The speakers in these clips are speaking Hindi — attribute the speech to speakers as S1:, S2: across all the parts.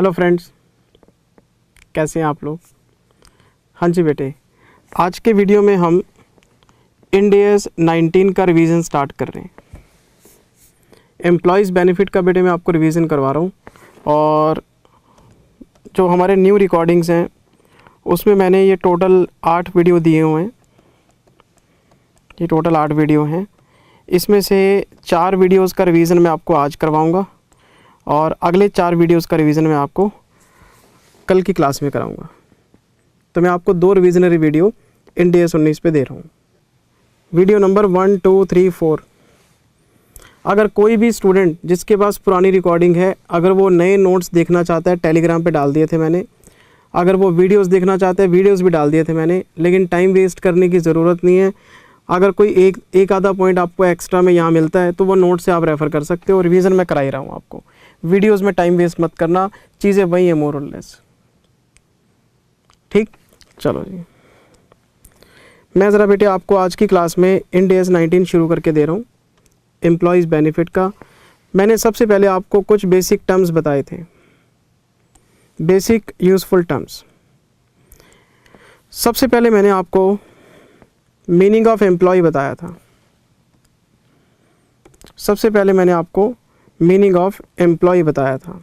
S1: हेलो फ्रेंड्स, कैसे हैं आप लोग। हाँ जी बेटे, आज के वीडियो में हम इंड AS 19 का रिवीजन स्टार्ट कर रहे हैं। एम्प्लॉयज़ बेनिफिट का बेटे मैं आपको रिवीजन करवा रहा हूँ और जो हमारे न्यू रिकॉर्डिंग्स हैं उसमें मैंने ये टोटल 8 वीडियो दिए हुए हैं। ये टोटल 8 वीडियो हैं, इसमें से 4 वीडियोस का रिवीजन मैं आपको आज करवाऊँगा और अगले 4 वीडियोस का रिवीजन मैं आपको कल की क्लास में कराऊंगा। तो मैं आपको 2 रिविजनरी वीडियो इंड AS 19 पे दे रहा हूँ। Video number 1, 2, 3, 4। अगर कोई भी स्टूडेंट जिसके पास पुरानी रिकॉर्डिंग है, अगर वो नए नोट्स देखना चाहता है, टेलीग्राम पे डाल दिए थे मैंने। अगर वो वीडियोस देखना चाहते हैं, वीडियोस भी डाल दिए थे मैंने, लेकिन टाइम वेस्ट करने की ज़रूरत नहीं है। अगर कोई एक आधा पॉइंट आपको एक्स्ट्रा में यहाँ मिलता है तो वो नोट से आप रेफ़र कर सकते हो। रिवीजन मैं करा ही रहा हूँ आपको। वीडियोस में टाइम वेस्ट मत करना, चीज़ें वही है मोर और लेस। ठीक, चलो जी। मैं ज़रा बेटे आपको आज की क्लास में इंड AS 19 शुरू करके दे रहा हूँ, एम्प्लॉयज़ बेनिफिट का। मैंने सबसे पहले आपको कुछ बेसिक टर्म्स बताए थे, बेसिक यूज़फुल टर्म्स। सबसे पहले मैंने आपको मीनिंग ऑफ एम्प्लॉय बताया था। सबसे पहले मैंने आपको मीनिंग ऑफ एम्प्लॉय बताया था।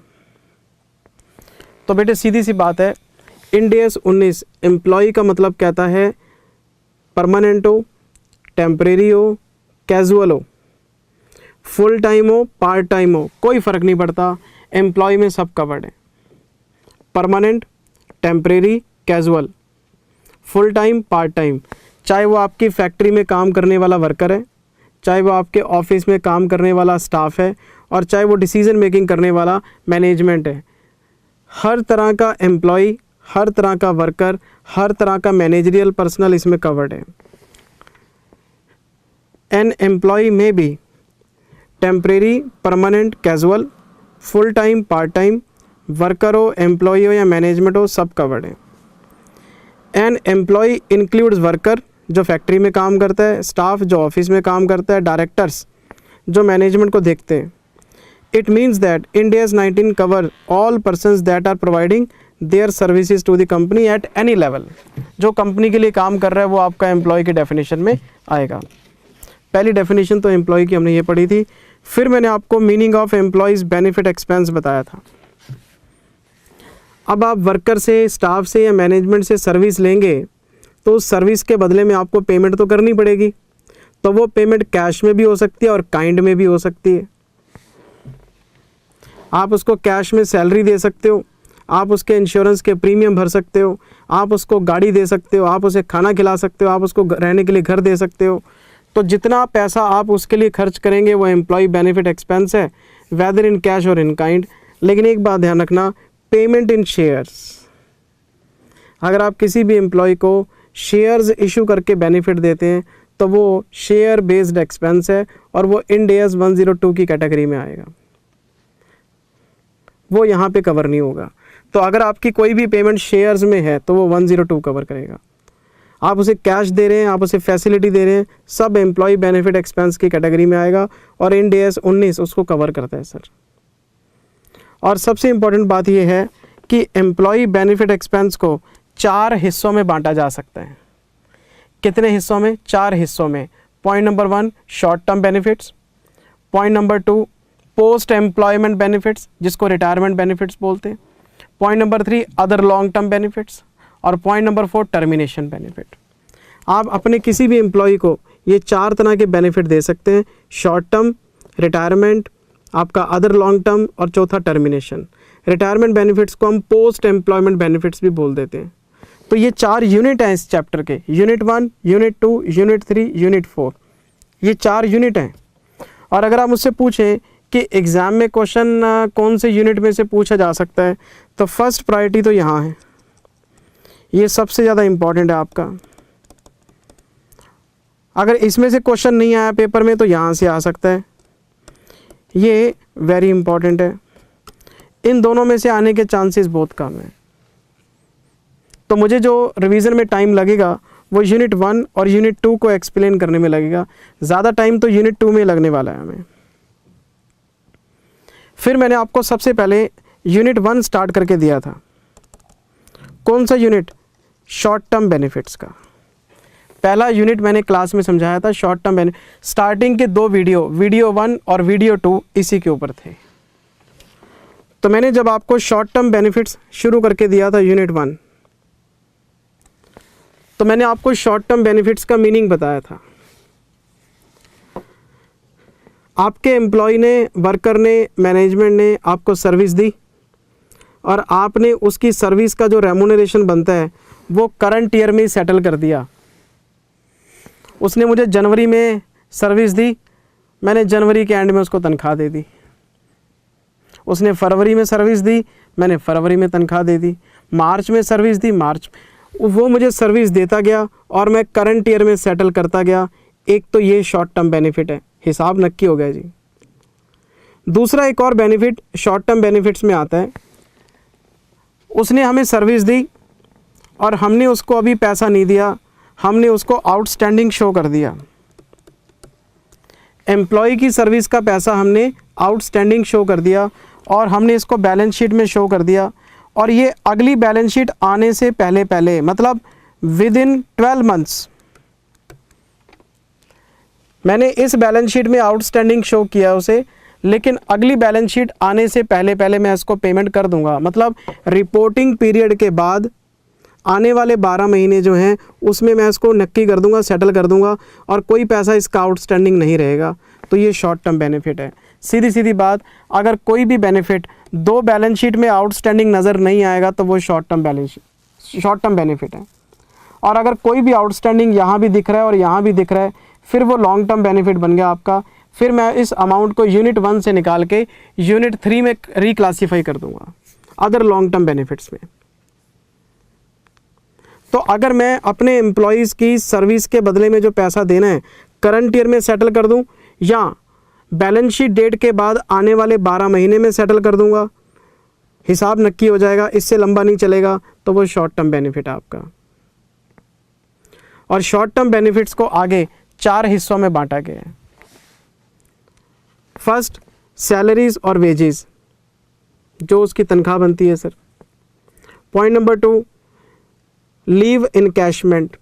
S1: तो बेटे सीधी सी बात है, इंड AS 19 एम्प्लॉय का मतलब कहता है परमानेंट हो, टेम्परेरी हो, कैजुअल हो, फुल टाइम हो, पार्ट टाइम हो, कोई फ़र्क नहीं पड़ता, एम्प्लॉय में सब कवर्ड है। Permanent, temporary, casual, full time, part time. चाहे वो आपकी फैक्ट्री में काम करने वाला वर्कर है, चाहे वो आपके ऑफिस में काम करने वाला स्टाफ है, और चाहे वो डिसीज़न मेकिंग करने वाला मैनेजमेंट है। हर तरह का एम्प्लॉय, हर तरह का वर्कर, हर तरह का मैनेजरियल पर्सनल इसमें कवर्ड है। एन एम्प्लॉय में भी temporary, permanent, casual, full time, part time, worker हो, एम्प्लॉय हो या मैनेजमेंट हो, सब कवर्ड है। एन एम्प्लॉय इंक्लूड्स वर्कर जो फैक्ट्री में काम करता है, स्टाफ जो ऑफिस में काम करता है, डायरेक्टर्स जो मैनेजमेंट को देखते हैं। It means that Ind AS 19 cover all persons that are providing their services to the company at any level. जो कंपनी के लिए काम कर रहा है वो आपका एम्प्लॉय की डेफिनेशन में आएगा। पहली डेफिनेशन तो एम्प्लॉय की हमने ये पढ़ी थी। फिर मैंने आपको meaning of employees benefit expense बताया था। अब आप वर्कर से, स्टाफ से या मैनेजमेंट से सर्विस लेंगे तो उस सर्विस के बदले में आपको पेमेंट तो करनी पड़ेगी। तो वो पेमेंट कैश में भी हो सकती है और काइंड में भी हो सकती है। आप उसको कैश में सैलरी दे सकते हो, आप उसके इंश्योरेंस के प्रीमियम भर सकते हो, आप उसको गाड़ी दे सकते हो, आप उसे खाना खिला सकते हो, आप उसको रहने के लिए घर दे सकते हो। तो जितना पैसा आप उसके लिए खर्च करेंगे वो एम्प्लॉय बेनिफिट एक्सपेंस है, वेदर इन कैश और इन काइंड। लेकिन एक बात ध्यान रखना, पेमेंट इन शेयर्स। अगर आप किसी भी एम्प्लॉय को शेयर्स इशू करके बेनिफिट देते हैं तो वो शेयर बेस्ड एक्सपेंस है और वो इंड AS 102 की कैटेगरी में आएगा, वो यहाँ पे कवर नहीं होगा। तो अगर आपकी कोई भी पेमेंट शेयर्स में है तो वो 102 कवर करेगा। आप उसे कैश दे रहे हैं, आप उसे फैसिलिटी दे रहे हैं, सब एम्प्लॉय बेनिफिट एक्सपेंस की कैटेगरी में आएगा और इंड AS 19 उसको कवर करता है सर। और सबसे इम्पॉर्टेंट बात यह है कि एम्प्लॉय बेनिफिट एक्सपेंस को 4 हिस्सों में बांटा जा सकता है। कितने हिस्सों में? 4 हिस्सों में। Point number 1 short term benefits, point number 2 post employment benefits जिसको रिटायरमेंट बेनिफिट्स बोलते हैं, point number 3 other long term benefits, और पॉइंट नंबर 4 टर्मिनेशन बेनिफिट। आप अपने किसी भी एम्प्लॉय को ये 4 तरह के बेनिफिट दे सकते हैं, शॉर्ट टर्म, रिटायरमेंट, आपका अदर लॉन्ग टर्म और चौथा टर्मिनेशन। रिटायरमेंट बेनिफिट्स को हम पोस्ट एम्प्लॉयमेंट बेनिफिट्स भी बोल देते हैं। तो ये 4 यूनिट हैं इस चैप्टर के, यूनिट 1, यूनिट 2, यूनिट 3, यूनिट 4, ये 4 यूनिट हैं। और अगर आप मुझसे पूछें कि एग्ज़ाम में क्वेश्चन कौन से यूनिट में से पूछा जा सकता है, तो फर्स्ट प्रायोरिटी तो यहाँ है, ये सबसे ज़्यादा इम्पॉर्टेंट है आपका। अगर इसमें से क्वेश्चन नहीं आया पेपर में तो यहाँ से आ सकता है, ये वेरी इंपॉर्टेंट है। इन दोनों में से आने के चांसेस बहुत कम हैं। तो मुझे जो रिवीजन में टाइम लगेगा वो यूनिट 1 और यूनिट 2 को एक्सप्लेन करने में लगेगा। ज़्यादा टाइम तो यूनिट 2 में लगने वाला है हमें। फिर मैंने आपको सबसे पहले यूनिट 1 स्टार्ट करके दिया था। कौन सा यूनिट? शॉर्ट टर्म बेनिफिट्स का। पहला यूनिट मैंने क्लास में समझाया था शॉर्ट टर्म बेनिफिट। स्टार्टिंग के 2 वीडियो 1 और वीडियो 2 इसी के ऊपर थे। तो मैंने जब आपको शॉर्ट टर्म बेनिफिट्स शुरू करके दिया था यूनिट 1, तो मैंने आपको शॉर्ट टर्म बेनिफिट्स का मीनिंग बताया था। आपके एम्प्लॉय ने, वर्कर ने, मैनेजमेंट ने आपको सर्विस दी और आपने उसकी सर्विस का जो रेम्यूनरेशन बनता है वो करंट ईयर में ही सेटल कर दिया। उसने मुझे जनवरी में सर्विस दी, मैंने जनवरी के एंड में उसको तनख्वाह दे दी। उसने फरवरी में सर्विस दी, मैंने फरवरी में तनख्वाह दे दी। मार्च में सर्विस दी, मार्च, वो मुझे सर्विस देता गया और मैं करंट ईयर में सेटल करता गया। एक तो ये शॉर्ट टर्म बेनिफिट है, हिसाब नक्की हो गया जी। दूसरा एक और बेनिफिट शॉर्ट टर्म बेनिफिट्स में आता है, उसने हमें सर्विस दी और हमने उसको अभी पैसा नहीं दिया, हमने उसको आउटस्टैंडिंग शो कर दिया। एम्प्लॉय की सर्विस का पैसा हमने आउटस्टैंडिंग शो कर दिया और हमने इसको बैलेंस शीट में शो कर दिया, और ये अगली बैलेंस शीट आने से पहले पहले, मतलब विद इन 12 मंथ्स मैंने इस बैलेंस शीट में आउटस्टैंडिंग शो किया उसे, लेकिन अगली बैलेंस शीट आने से पहले पहले मैं इसको पेमेंट कर दूंगा। मतलब रिपोर्टिंग पीरियड के बाद आने वाले 12 महीने जो हैं उसमें मैं इसको नक्की कर दूंगा, सेटल कर दूंगा, और कोई पैसा इसका आउटस्टैंडिंग नहीं रहेगा। तो ये शॉर्ट टर्म बेनिफिट है। सीधी सीधी बात, अगर कोई भी बेनिफिट 2 बैलेंस शीट में आउटस्टैंडिंग नज़र नहीं आएगा तो वो शॉर्ट टर्म बेनिफिट है। और अगर कोई भी आउटस्टैंडिंग यहाँ भी दिख रहा है और यहाँ भी दिख रहा है, फिर वो लॉन्ग टर्म बेनिफिट बन गया आपका। फिर मैं इस अमाउंट को यूनिट 1 से निकाल के यूनिट 3 में रिक्लासीफाई कर दूंगा अदर लॉन्ग टर्म बेनिफिट्स में। तो अगर मैं अपने एम्प्लॉयज़ की सर्विस के बदले में जो पैसा देना है करंट ईयर में सेटल कर दूं, या बैलेंस शीट डेट के बाद आने वाले 12 महीने में सेटल कर दूंगा, हिसाब नक्की हो जाएगा, इससे लंबा नहीं चलेगा, तो वो शॉर्ट टर्म बेनिफिट है आपका। और शॉर्ट टर्म बेनिफिट्स को आगे 4 हिस्सों में बांटा गया है। फर्स्ट, सैलरीज और वेजेस, जो उसकी तनख्वाह बनती है sir. Point number 2, leave encashment,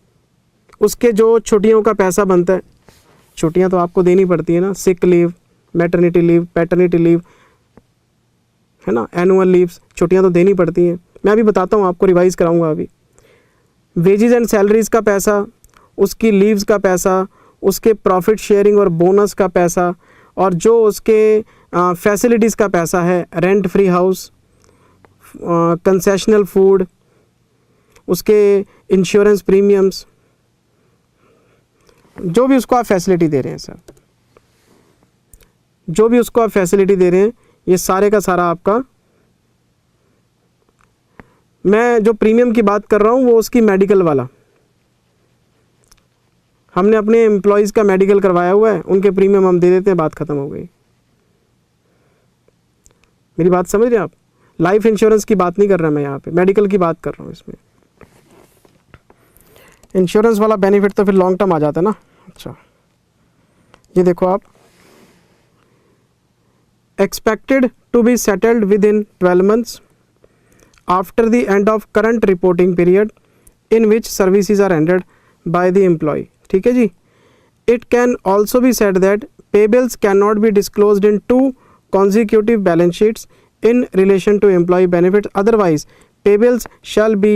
S1: उसके जो छुट्टियों का पैसा बनता है। छुट्टियां तो आपको देनी पड़ती है ना, sick leave, maternity leave, paternity leave, है ना, एनुअल लीव्स, छुट्टियां तो देनी पड़ती हैं। मैं अभी बताता हूँ आपको, रिवाइज कराऊंगा अभी। वेजेस एंड सैलरीज का पैसा, उसकी लीव्स का पैसा, उसके प्रॉफिट शेयरिंग और बोनस का पैसा, और जो उसके फैसिलिटीज़ का पैसा है, rent free house, concessional food, उसके इंश्योरेंस प्रीमियम्स, जो भी उसको आप फैसिलिटी दे रहे हैं सर, जो भी उसको आप फैसिलिटी दे रहे हैं, ये सारे का सारा आपका। मैं जो प्रीमियम की बात कर रहा हूँ वो उसकी मेडिकल वाला, हमने अपने एम्प्लॉयज़ का मेडिकल करवाया हुआ है, उनके प्रीमियम हम दे देते हैं, बात ख़त्म हो गई। मेरी बात समझ रहे हैं आप? लाइफ इंश्योरेंस की बात नहीं कर रहा मैं यहाँ पे, मेडिकल की बात कर रहा हूँ। इसमें इंश्योरेंस वाला बेनिफिट तो फिर लॉन्ग टर्म आ जाता है ना। अच्छा, ये देखो आप, expected to be settled within 12 months after the end of current reporting period in which services are rendered by the employ. ठीक है जी। It can also be said that payables can not be disclosed in 2 consecutive balance sheets in relation to employee benefits, otherwise payables shall be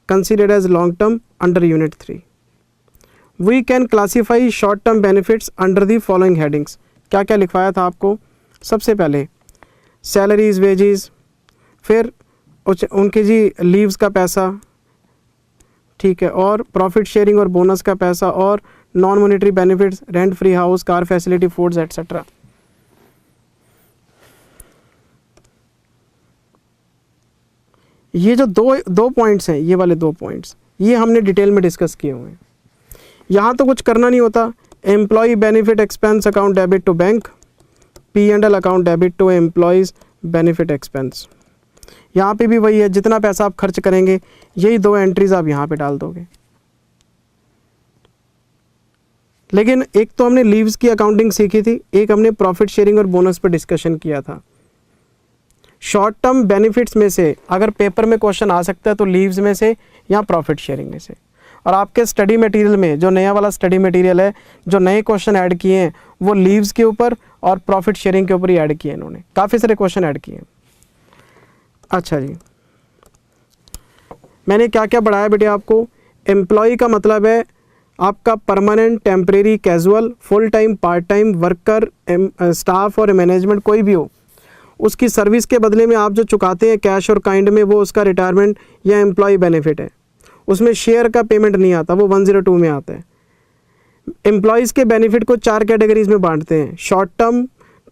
S1: considered as long term under unit 3. We can classify short term benefits under the following headings. क्या क्या लिखवाया था आपको? सबसे पहले सैलरीज, वेजेस, फिर उनके जी लीव्स का पैसा, ठीक है, और प्रॉफिट शेयरिंग और बोनस का पैसा, और non monetary benefits, rent free house, car facility, foods etcetera. ये जो दो पॉइंट्स हैं, ये वाले 2 पॉइंट्स, ये हमने डिटेल में डिस्कस किए हुए हैं। यहाँ तो कुछ करना नहीं होता। Employee benefit expense account debit to bank, P&L account debit to employees benefit expense. यहाँ पे भी वही है, जितना पैसा आप खर्च करेंगे यही 2 एंट्रीज आप यहाँ पे डाल दोगे। लेकिन एक तो हमने लीव्स की अकाउंटिंग सीखी थी, एक हमने प्रॉफिट शेयरिंग और बोनस पर डिस्कशन किया था। शॉर्ट टर्म बेनिफिट्स में से अगर पेपर में क्वेश्चन आ सकता है तो लीव्स में से या प्रॉफिट शेयरिंग में से। और आपके स्टडी मटेरियल में जो नया वाला स्टडी मटेरियल है, जो नए क्वेश्चन ऐड किए हैं वो लीव्स के ऊपर और प्रॉफिट शेयरिंग के ऊपर ही ऐड किए हैं इन्होंने, काफ़ी सारे क्वेश्चन ऐड किए हैं। अच्छा जी, मैंने क्या क्या पढ़ाया बेटे आपको? एम्प्लॉय का मतलब है आपका permanent, temporary, casual, full time, part time, worker, staff और मैनेजमेंट कोई भी हो, उसकी सर्विस के बदले में आप जो चुकाते हैं कैश और काइंड में, वो उसका रिटायरमेंट या एम्प्लॉय बेनिफिट है। उसमें शेयर का पेमेंट नहीं आता, वो 102 में आता है। एम्प्लॉयज़ के बेनिफिट को 4 कैटेगरीज में बांटते हैं, शॉर्ट टर्म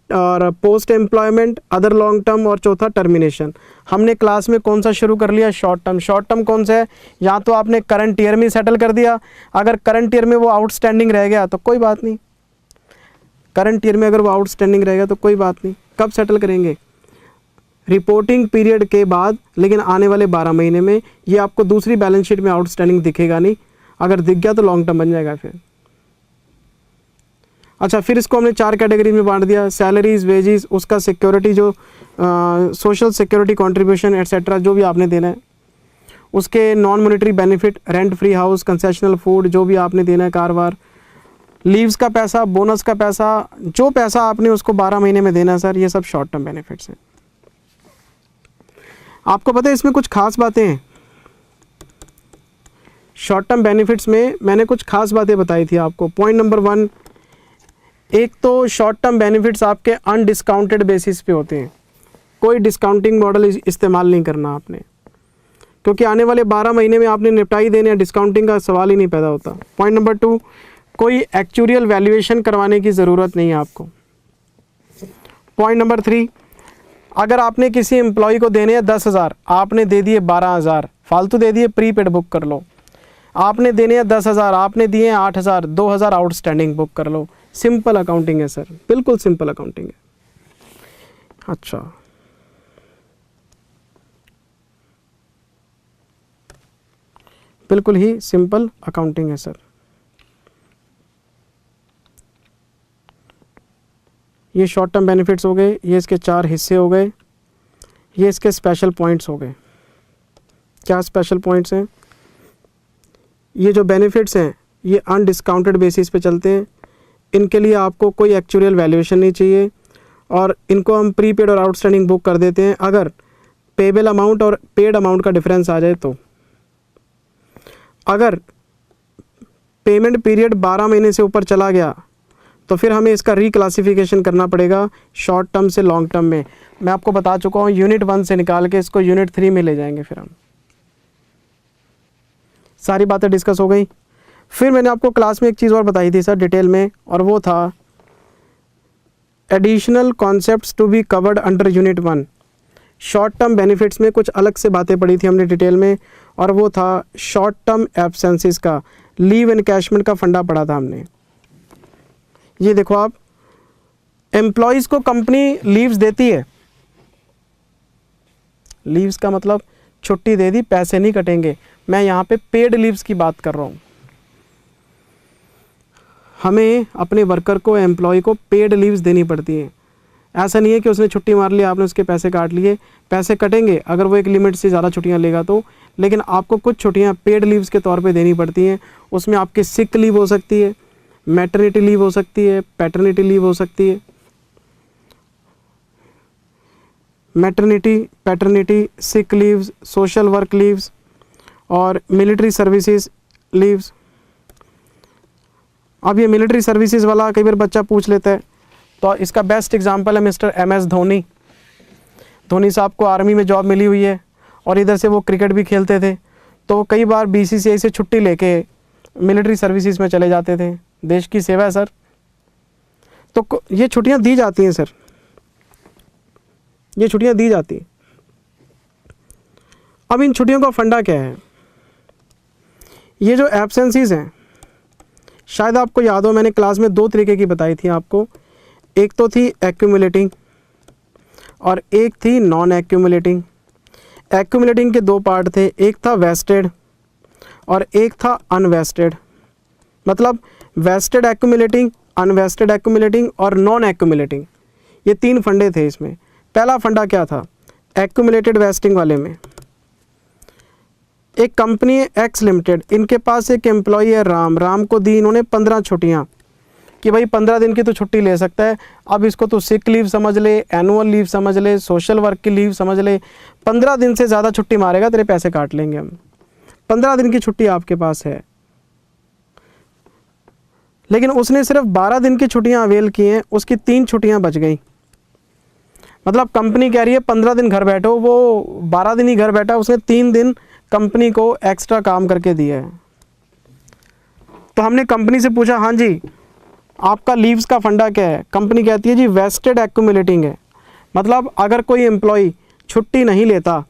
S1: और post employment, other long term और चौथा टर्मिनेशन। हमने क्लास में कौन सा शुरू कर लिया? Short term. शॉर्ट टर्म कौन सा है? या तो आपने करंट ईयर में सेटल कर दिया, अगर करंट ईयर में वो आउटस्टैंडिंग रह गया तो कोई बात नहीं, करंट ईयर में अगर वो आउटस्टैंडिंग रहेगा तो कोई बात नहीं। कब सेटल करेंगे? रिपोर्टिंग पीरियड के बाद, लेकिन आने वाले 12 महीने में। ये आपको दूसरी बैलेंस शीट में आउटस्टैंडिंग दिखेगा नहीं, अगर दिख गया तो लॉन्ग टर्म बन जाएगा फिर। अच्छा, फिर इसको हमने 4 कैटेगरी में बांट दिया, सैलरीज, वेजेस, उसका सिक्योरिटी जो सोशल सिक्योरिटी कंट्रीब्यूशन एटसेट्रा जो भी आपने देना है, उसके non monetary benefit, rent free house, concessional food जो भी आपने देना है, कारवार, लीव्स का पैसा, बोनस का पैसा, जो पैसा आपने उसको 12 महीने में देना है सर, ये सब शॉर्ट टर्म बेनिफिट्स हैं। आपको पता है इसमें कुछ खास बातें हैं। शॉर्ट टर्म बेनिफिट्स में मैंने कुछ खास बातें बताई थी आपको। पॉइंट नंबर 1, एक तो शॉर्ट टर्म बेनिफिट्स आपके अनडिस्काउंटेड बेसिस पे होते हैं, कोई डिस्काउंटिंग मॉडल इस्तेमाल नहीं करना आपने, क्योंकि आने वाले 12 महीने में आपने निपटाई देने, या डिस्काउंटिंग का सवाल ही नहीं पैदा होता। पॉइंट नंबर 2, कोई एक्चुरियल वैल्यूएशन करवाने की ज़रूरत नहीं है आपको। पॉइंट नंबर 3, अगर आपने किसी एम्प्लॉय को देने हैं 10,000, आपने दे दिए 12,000, फालतू दे दिए, प्रीपेड बुक कर लो। आपने देने हैं 10,000, आपने दिए हैं 8,000, 2,000 आउटस्टैंडिंग बुक कर लो। सिंपल अकाउंटिंग है सर, बिल्कुल सिंपल अकाउंटिंग है। अच्छा, बिल्कुल ही सिंपल अकाउंटिंग है सर। ये शॉर्ट टर्म बेनिफिट्स हो गए, ये इसके 4 हिस्से हो गए, ये इसके स्पेशल पॉइंट्स हो गए। क्या स्पेशल पॉइंट्स हैं? ये जो बेनिफिट्स हैं ये अनडिस्काउंटेड बेसिस पे चलते हैं, इनके लिए आपको कोई एक्चुरियल वैल्यूएशन नहीं चाहिए, और इनको हम प्रीपेड और आउटस्टैंडिंग बुक कर देते हैं अगर पेबल अमाउंट और पेड अमाउंट का डिफरेंस आ जाए तो। अगर पेमेंट पीरियड 12 महीने से ऊपर चला गया तो फिर हमें इसका रिक्लासिफिकेशन करना पड़ेगा शॉर्ट टर्म से लॉन्ग टर्म में। मैं आपको बता चुका हूँ, यूनिट 1 से निकाल के इसको यूनिट 3 में ले जाएंगे फिर हम। सारी बातें डिस्कस हो गई। फिर मैंने आपको क्लास में एक चीज़ और बताई थी सर डिटेल में, और वो था additional concepts to be covered under unit 1। Short term benefits में कुछ अलग से बातें पढ़ी थी हमने डिटेल में, और वो था शॉर्ट टर्म एब्सेंसेस का, लीव एनकैशमेंट का फंडा पढ़ा था हमने। ये देखो आप, एम्प्लॉयज़ को कंपनी लीव्स देती है, लीव्स का मतलब छुट्टी दे दी, पैसे नहीं कटेंगे। मैं यहाँ पे पेड लीव्स की बात कर रहा हूँ। हमें अपने वर्कर को, एम्प्लॉय को पेड लीव्स देनी पड़ती हैं। ऐसा नहीं है कि उसने छुट्टी मार लिया, आपने उसके पैसे काट लिए, पैसे कटेंगे अगर वो एक लिमिट से ज़्यादा छुट्टियां लेगा तो, लेकिन आपको कुछ छुट्टियां पेड लीव्स के तौर पे देनी पड़ती हैं। उसमें आपकी सिक लीव हो सकती है, मैटरनिटी लीव हो सकती है, पैटर्निटी लीव हो सकती है। Maternity, paternity, sick leaves, social work leaves और मिलिट्री सर्विसेज लीव्स। अब ये मिलिट्री सर्विसेज वाला कई बार बच्चा पूछ लेता है, तो इसका बेस्ट एग्जांपल है मिस्टर MS धोनी। धोनी साहब को आर्मी में जॉब मिली हुई है और इधर से वो क्रिकेट भी खेलते थे, तो कई बार BCCI से छुट्टी लेके मिलिट्री सर्विसेज में चले जाते थे। देश की सेवा है सर, तो ये छुट्टियां दी जाती हैं सर, ये छुट्टियां दी जाती हैं। अब इन छुट्टियों का फंडा क्या है? ये जो एब्सेंसीज हैं, शायद आपको याद हो मैंने क्लास में 2 तरीके की बताई थी आपको। एक तो थी एक्यूमुलेटिंग और एक थी नॉन एक्यूमुलेटिंग। एक्यूमुलेटिंग के 2 पार्ट थे, एक था वेस्टेड और एक था अनवेस्टेड। मतलब वेस्टेड एक्यूमुलेटिंग, अनवेस्टेड एक्यूमुलेटिंग और नॉन एक्यूमुलेटिंग, ये 3 फंडे थे इसमें। पहला फंडा क्या था? एक्यूमुलेटेड वेस्टिंग वाले में, एक कंपनी है एक्स लिमिटेड, इनके पास एक एम्प्लॉई है राम, राम को दी इन्होंने 15 छुट्टियाँ कि भाई 15 दिन की तो छुट्टी ले सकता है। अब इसको तो सिक लीव समझ ले, एनुअल लीव समझ ले, सोशल वर्क की लीव समझ ले, 15 दिन से ज़्यादा छुट्टी मारेगा तेरे पैसे काट लेंगे हम। 15 दिन की छुट्टी आपके पास है, लेकिन उसने सिर्फ 12 दिन की छुट्टियां अवेल की हैं, उसकी 3 छुट्टियां बच गई। मतलब कंपनी कह रही है 15 दिन घर बैठो, वो 12 दिन ही घर बैठा, उसने 3 दिन कंपनी को एक्स्ट्रा काम करके दिया है। तो हमने कंपनी से पूछा, हाँ जी आपका लीव्स का फंडा क्या है? कंपनी कहती है जी वेस्टेड एक्यूमुलेटिंग है। मतलब अगर कोई एम्प्लॉय छुट्टी नहीं लेता,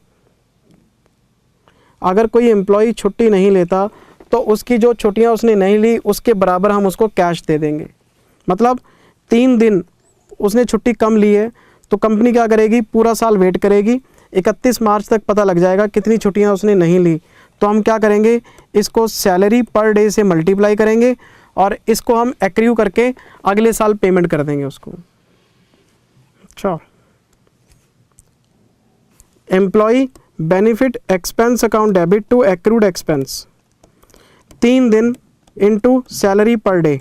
S1: अगर कोई एम्प्लॉय छुट्टी नहीं लेता तो उसकी जो छुट्टियां उसने नहीं ली उसके बराबर हम उसको कैश दे देंगे। मतलब 3 दिन उसने छुट्टी कम ली है तो कंपनी क्या करेगी, पूरा साल वेट करेगी, 31 मार्च तक पता लग जाएगा कितनी छुट्टियां उसने नहीं ली। तो हम क्या करेंगे, इसको सैलरी पर डे से मल्टीप्लाई करेंगे और इसको हम एक्रिव करके अगले साल पेमेंट कर देंगे उसको। अच्छा, employee benefit expense account debit to accrued expense, 3 दिन इनटू सैलरी पर डे,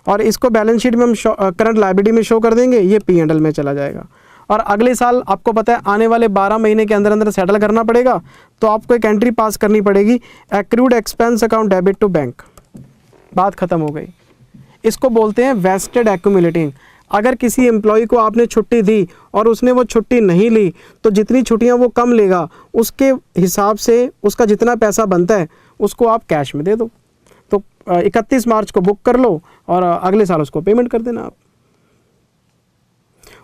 S1: और इसको बैलेंस शीट में हम करंट लायबिलिटी में शो कर देंगे, ये P&L में चला जाएगा। और अगले साल आपको पता है आने वाले 12 महीने के अंदर अंदर सेटल करना पड़ेगा, तो आपको एक एंट्री पास करनी पड़ेगी, accrued expense account debit to bank. बात खत्म हो गई। इसको बोलते हैं वेस्टेड एक्यूमुलेटिंग। अगर किसी एम्प्लॉय को आपने छुट्टी दी और उसने वो छुट्टी नहीं ली तो जितनी छुट्टियां वो कम लेगा उसके हिसाब से उसका जितना पैसा बनता है उसको आप कैश में दे दो। तो 31 मार्च को बुक कर लो और अगले साल उसको पेमेंट कर देना आप।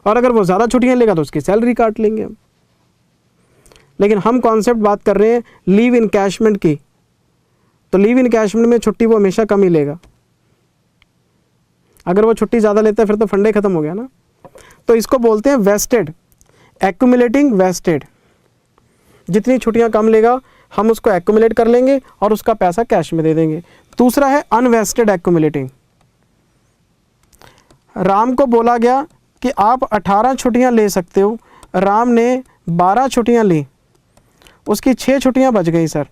S1: और अगर वो ज़्यादा छुट्टियां लेगा तो उसकी सैलरी काट लेंगे हम। लेकिन हम कॉन्सेप्ट बात कर रहे हैं लीव इनकैशमेंट की, तो लीव इनकैशमेंट में छुट्टी वो हमेशा कम ही लेगा। अगर वो छुट्टी ज़्यादा लेता है फिर तो फंडे खत्म हो गया ना। तो इसको बोलते हैं वेस्टेड एक्यूमुलेटिंग वेस्टेड। जितनी छुट्टियां कम लेगा हम उसको एक्यूमुलेट कर लेंगे और उसका पैसा कैश में दे देंगे। दूसरा है अनवेस्टेड एक्यूमुलेटिंग। राम को बोला गया कि आप 18 छुट्टियां ले सकते हो, राम ने 12 छुट्टियां ली, उसकी 6 छुट्टियां बच गई सर।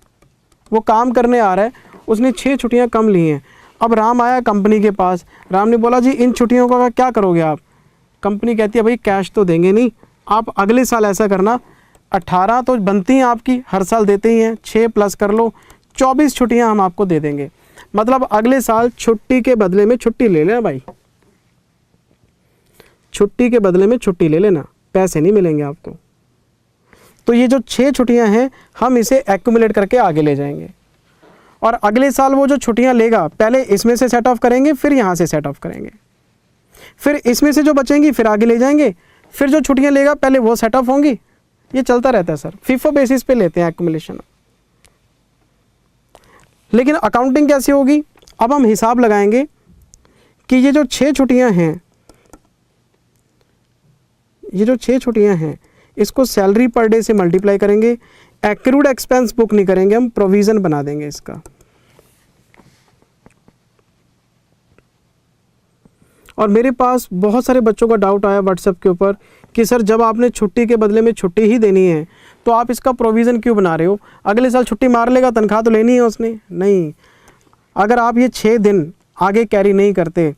S1: वो काम करने आ रहा है, उसने 6 छुट्टियां कम ली हैं। अब राम आया कंपनी के पास, राम ने बोला जी इन छुट्टियों का क्या करोगे आप? कंपनी कहती है भाई कैश तो देंगे नहीं, आप अगले साल ऐसा करना 18 तो बनती हैं आपकी, हर साल देते ही हैं, 6 प्लस कर लो, 24 छुट्टियां हम आपको दे देंगे। मतलब अगले साल छुट्टी के बदले में छुट्टी ले लेना भाई, छुट्टी के बदले में छुट्टी ले लेना, पैसे नहीं मिलेंगे आपको। तो ये जो 6 छुट्टियां हैं हम इसे एक्यूमुलेट करके आगे ले जाएंगे और अगले साल वो जो छुट्टियां लेगा पहले इसमें से सेट ऑफ करेंगे, फिर यहाँ से सेट ऑफ करेंगे, फिर इसमें से जो बचेंगी फिर आगे ले जाएंगे, फिर जो छुट्टियां लेगा पहले वो सेट ऑफ होंगी। ये चलता रहता है सर, FIFO बेसिस पे लेते हैं एक्यूमुलेशन। लेकिन अकाउंटिंग कैसी होगी, अब हम हिसाब लगाएंगे कि ये जो 6 छुट्टियां हैं, ये जो 6 छुट्टियां हैं इसको सैलरी पर डे से मल्टीप्लाई करेंगे, एक्रूड एक्सपेंस बुक नहीं करेंगे, हम प्रोविजन बना देंगे इसका। और मेरे पास बहुत सारे बच्चों का डाउट आया व्हाट्सएप के ऊपर कि सर जब आपने छुट्टी के बदले में छुट्टी ही देनी है तो आप इसका प्रोविज़न क्यों बना रहे हो? अगले साल छुट्टी मार लेगा, तनख्वाह तो लेनी है उसने। नहीं, अगर आप ये 6 दिन आगे कैरी नहीं करते,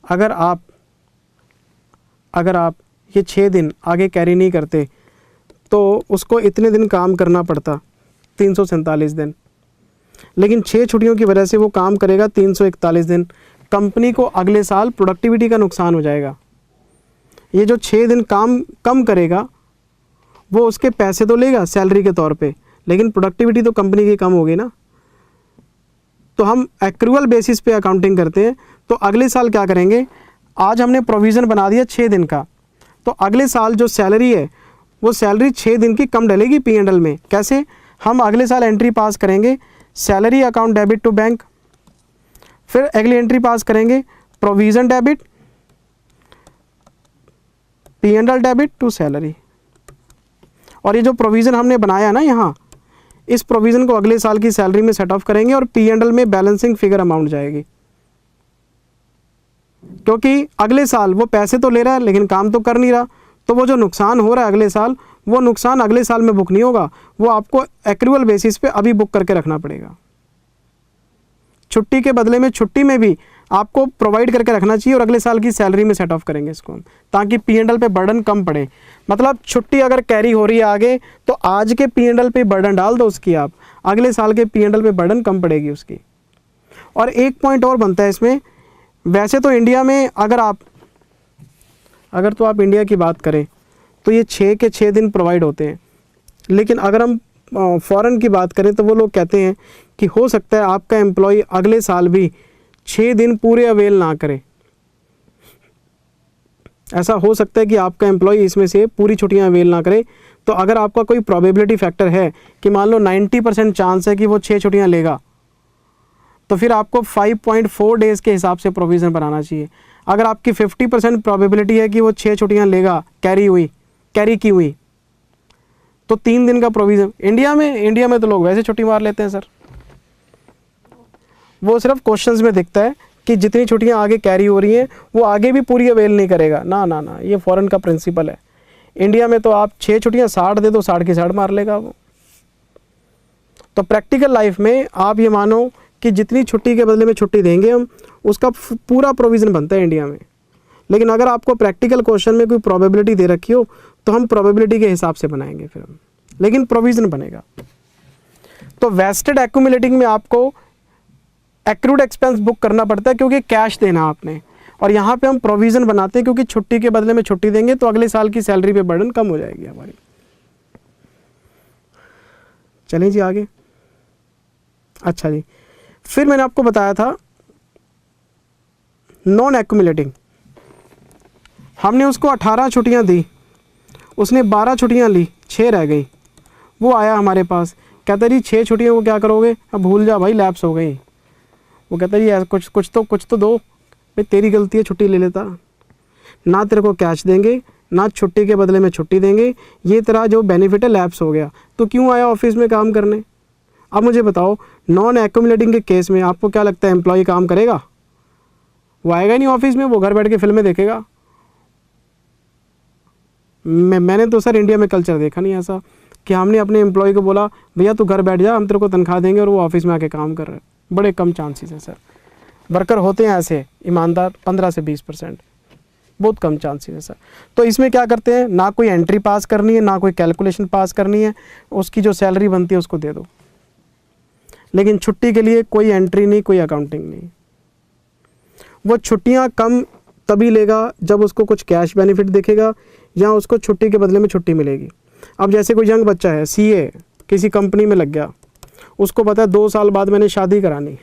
S1: अगर आप ये 6 दिन आगे कैरी नहीं करते तो उसको इतने दिन काम करना पड़ता, 347 दिन। लेकिन 6 छुट्टियों की वजह से वो काम करेगा 341 दिन। कंपनी को अगले साल प्रोडक्टिविटी का नुकसान हो जाएगा। ये जो 6 दिन काम कम करेगा वो उसके पैसे तो लेगा सैलरी के तौर पे, लेकिन प्रोडक्टिविटी तो कंपनी की कम होगी ना। तो हम एक्रूअल बेसिस पे अकाउंटिंग करते हैं। तो अगले साल क्या करेंगे, आज हमने प्रोविज़न बना दिया 6 दिन का, तो अगले साल जो सैलरी है वो सैलरी 6 दिन की कम डलेगी P&L में। कैसे? हम अगले साल एंट्री पास करेंगे salary account debit to bank, फिर अगली एंट्री पास करेंगे provision debit, P&L debit to salary. और ये जो प्रोविज़न हमने बनाया ना यहाँ, इस प्रोविज़न को अगले साल की सैलरी में सेट ऑफ करेंगे और P&L में बैलेंसिंग फिगर अमाउंट जाएगी। क्योंकि अगले साल वो पैसे तो ले रहा है लेकिन काम तो कर नहीं रहा, तो वो जो नुकसान हो रहा है अगले साल, वो नुकसान अगले साल में बुक नहीं होगा, वो आपको एक्रूअल बेसिस पे अभी बुक करके रखना पड़ेगा। छुट्टी के बदले में छुट्टी में भी आपको प्रोवाइड करके रखना चाहिए और अगले साल की सैलरी में सेट ऑफ करेंगे इसको हम, ताकि P&L पे बर्डन कम पड़े। मतलब छुट्टी अगर कैरी हो रही है आगे, तो आज के P&L पे बर्डन डाल दो उसकी, आप अगले साल के P&L पे बर्डन कम पड़ेगी उसकी। और एक पॉइंट और बनता है इसमें, वैसे तो इंडिया में अगर आप इंडिया की बात करें तो ये 6 के 6 दिन प्रोवाइड होते हैं, लेकिन अगर हम फॉरेन की बात करें तो वो लोग कहते हैं कि हो सकता है आपका एम्प्लॉय अगले साल भी 6 दिन पूरे अवेल ना करे। ऐसा हो सकता है कि आपका एम्प्लॉय इसमें से पूरी छुट्टियां अवेल ना करे। तो अगर आपका कोई प्रोबेबिलिटी फैक्टर है कि मान लो 90% चांस है कि वो 6 छुट्टियां लेगा, तो फिर आपको 5.4 डेज़ के हिसाब से प्रोविज़न बनाना चाहिए। अगर आपकी 50% प्रोबेबिलिटी है कि वो 6 छुट्टियां लेगा कैरी की हुई, तो 3 दिन का प्रोविज़न। इंडिया में तो लोग वैसे छुट्टी मार लेते हैं सर, वो सिर्फ क्वेश्चंस में दिखता है कि जितनी छुट्टियां आगे कैरी हो रही हैं वो आगे भी पूरी अवेल नहीं करेगा। ना, ये फॉरेन का प्रिंसिपल है। इंडिया में तो आप 6 छुट्टियां 60 दे दो, 60 की 60 मार लेगा वो। तो प्रैक्टिकल लाइफ में आप ये मानो कि जितनी छुट्टी के बदले में छुट्टी देंगे हम, उसका पूरा प्रोविज़न बनता है इंडिया में। लेकिन अगर आपको प्रैक्टिकल क्वेश्चन में कोई प्रोबेबिलिटी दे रखी हो तो हम प्रोबेबिलिटी के हिसाब से बनाएंगे फिर हम, लेकिन प्रोविज़न बनेगा। तो वेस्टेड एक्यूमुलेटिंग में आपको एक्रूड एक्सपेंस बुक करना पड़ता है क्योंकि कैश देना आपने, और यहाँ पे हम प्रोविज़न बनाते हैं क्योंकि छुट्टी के बदले में छुट्टी देंगे तो अगले साल की सैलरी पे बर्डन कम हो जाएगी हमारी। चलें जी आगे। अच्छा जी, फिर मैंने आपको बताया था नॉन एक्यूमुलेटिंग। हमने उसको 18 छुट्टियां दी, उसने 12 छुट्टियां ली, 6 रह गई। वो आया हमारे पास, कहता जी 6 छुट्टियों को क्या करोगे? अब भूल जा भाई, लैप्स हो गई। वो कहता जी ऐसा कुछ तो दो भाई, तेरी गलती है, छुट्टी ले लेता। ना तेरे को कैश देंगे, ना छुट्टी के बदले में छुट्टी देंगे, ये तेरा जो बेनिफिट है लैप्स हो गया। तो क्यों आया ऑफिस में काम करने? अब मुझे बताओ, नॉन एक्यूमुलेटिंग के केस में आपको क्या लगता है एम्प्लॉय काम करेगा? वो आएगा नहीं ऑफिस में, वो घर बैठ के फिल्में देखेगा। मैंने तो सर इंडिया में कल्चर देखा नहीं ऐसा कि हमने अपने एम्प्लॉय को बोला भैया तू घर बैठ जा, हम तेरे को तनख्वाह देंगे, और वो ऑफिस में आके काम कर रहे हैं। बड़े कम चांसेस हैं सर। वर्कर होते हैं ऐसे ईमानदार 15 से 20%, बहुत कम चांसेस है सर। तो इसमें क्या करते हैं, ना कोई एंट्री पास करनी है, ना कोई कैलकुलेशन पास करनी है, उसकी जो सैलरी बनती है उसको दे दो। लेकिन छुट्टी के लिए कोई एंट्री नहीं, कोई अकाउंटिंग नहीं। वो छुट्टियां कम तभी लेगा जब उसको कुछ कैश बेनिफिट दिखेगा या उसको छुट्टी के बदले में छुट्टी मिलेगी। अब जैसे कोई यंग बच्चा है, सीए किसी कंपनी में लग गया, उसको पता है 2 साल बाद मैंने शादी करानी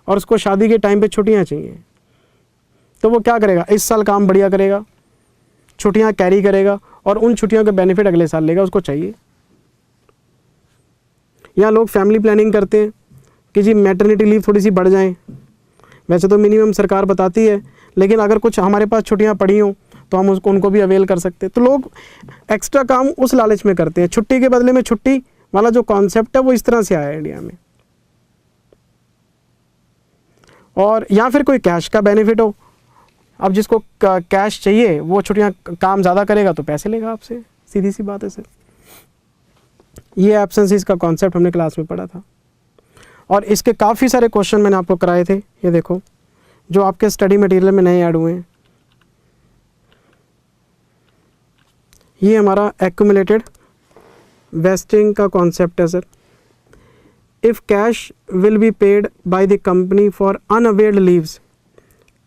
S1: और उसको शादी के टाइम पे छुट्टियां चाहिए, तो वो क्या करेगा? इस साल काम बढ़िया करेगा, छुट्टियां कैरी करेगा और उन छुट्टियों के बेनिफिट अगले साल लेगा, उसको चाहिए। या लोग फैमिली प्लानिंग करते हैं कि जी मैटरनिटी लीव थोड़ी सी बढ़ जाए, वैसे तो मिनिमम सरकार बताती है, लेकिन अगर कुछ हमारे पास छुट्टियां पड़ी हों तो हम उनको भी अवेल कर सकते हैं। तो लोग एक्स्ट्रा काम उस लालच में करते हैं। छुट्टी के बदले में छुट्टी वाला जो कॉन्सेप्ट है वो इस तरह से आया है इंडिया में। और या फिर कोई कैश का बेनिफिट हो, अब जिसको कैश चाहिए वो छुट्टियां काम ज़्यादा करेगा तो पैसे लेगा आपसे, सीधी सी बात है सर। ये एब्सेंसीज का कॉन्सेप्ट हमने क्लास में पढ़ा था और इसके काफ़ी सारे क्वेश्चन मैंने आपको कराए थे। ये देखो जो आपके स्टडी मटेरियल में नए ऐड हुए हैं। ये हमारा एक्यूमुलेटेड वेस्टिंग का कॉन्सेप्ट है sir. If cash will be paid by the company for unavailed leaves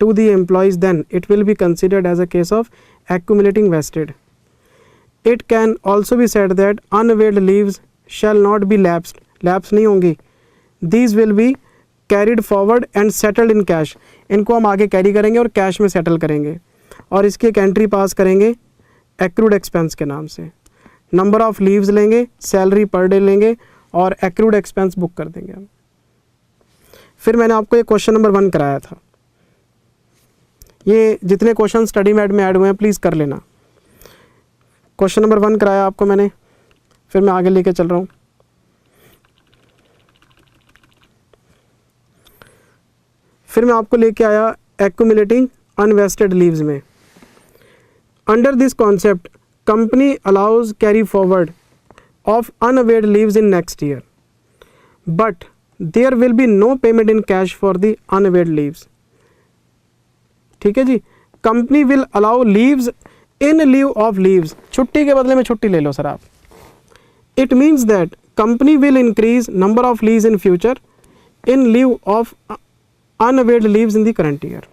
S1: to the employees, then it will be considered as a case of accumulating vested. It can also be said that unavailed leaves shall not be lapsed. Lapse नहीं होंगी. These will be carried forward and settled in cash. इनको हम आगे कैरी करेंगे और कैश में सेटल करेंगे और इसकी एक एंट्री पास करेंगे एक्रूड एक्सपेंस के नाम से। नंबर ऑफ लीव्स लेंगे, सैलरी पर डे लेंगे और एक्रूड एक्सपेंस बुक कर देंगे हम। फिर मैंने आपको ये क्वेश्चन नंबर 1 कराया था। ये जितने क्वेश्चन स्टडी मैट में ऐड हुए हैं प्लीज़ कर लेना। क्वेश्चन नंबर 1 कराया आपको मैंने, फिर मैं आगे लेके चल रहा हूँ। फिर मैं आपको लेके आया एक्यूमुलेटिंग अनवेस्टेड लीव्स में। Under this concept company allows carry forward of unavailed leaves in next year, but there will be no payment in cash for the unavailed leaves. ठीक है जी, company will allow leaves in leave of leaves, छुट्टी के बदले में छुट्टी ले लो सर आप। It means that company will increase number of leaves in future in leave of unavailed leaves in the current year.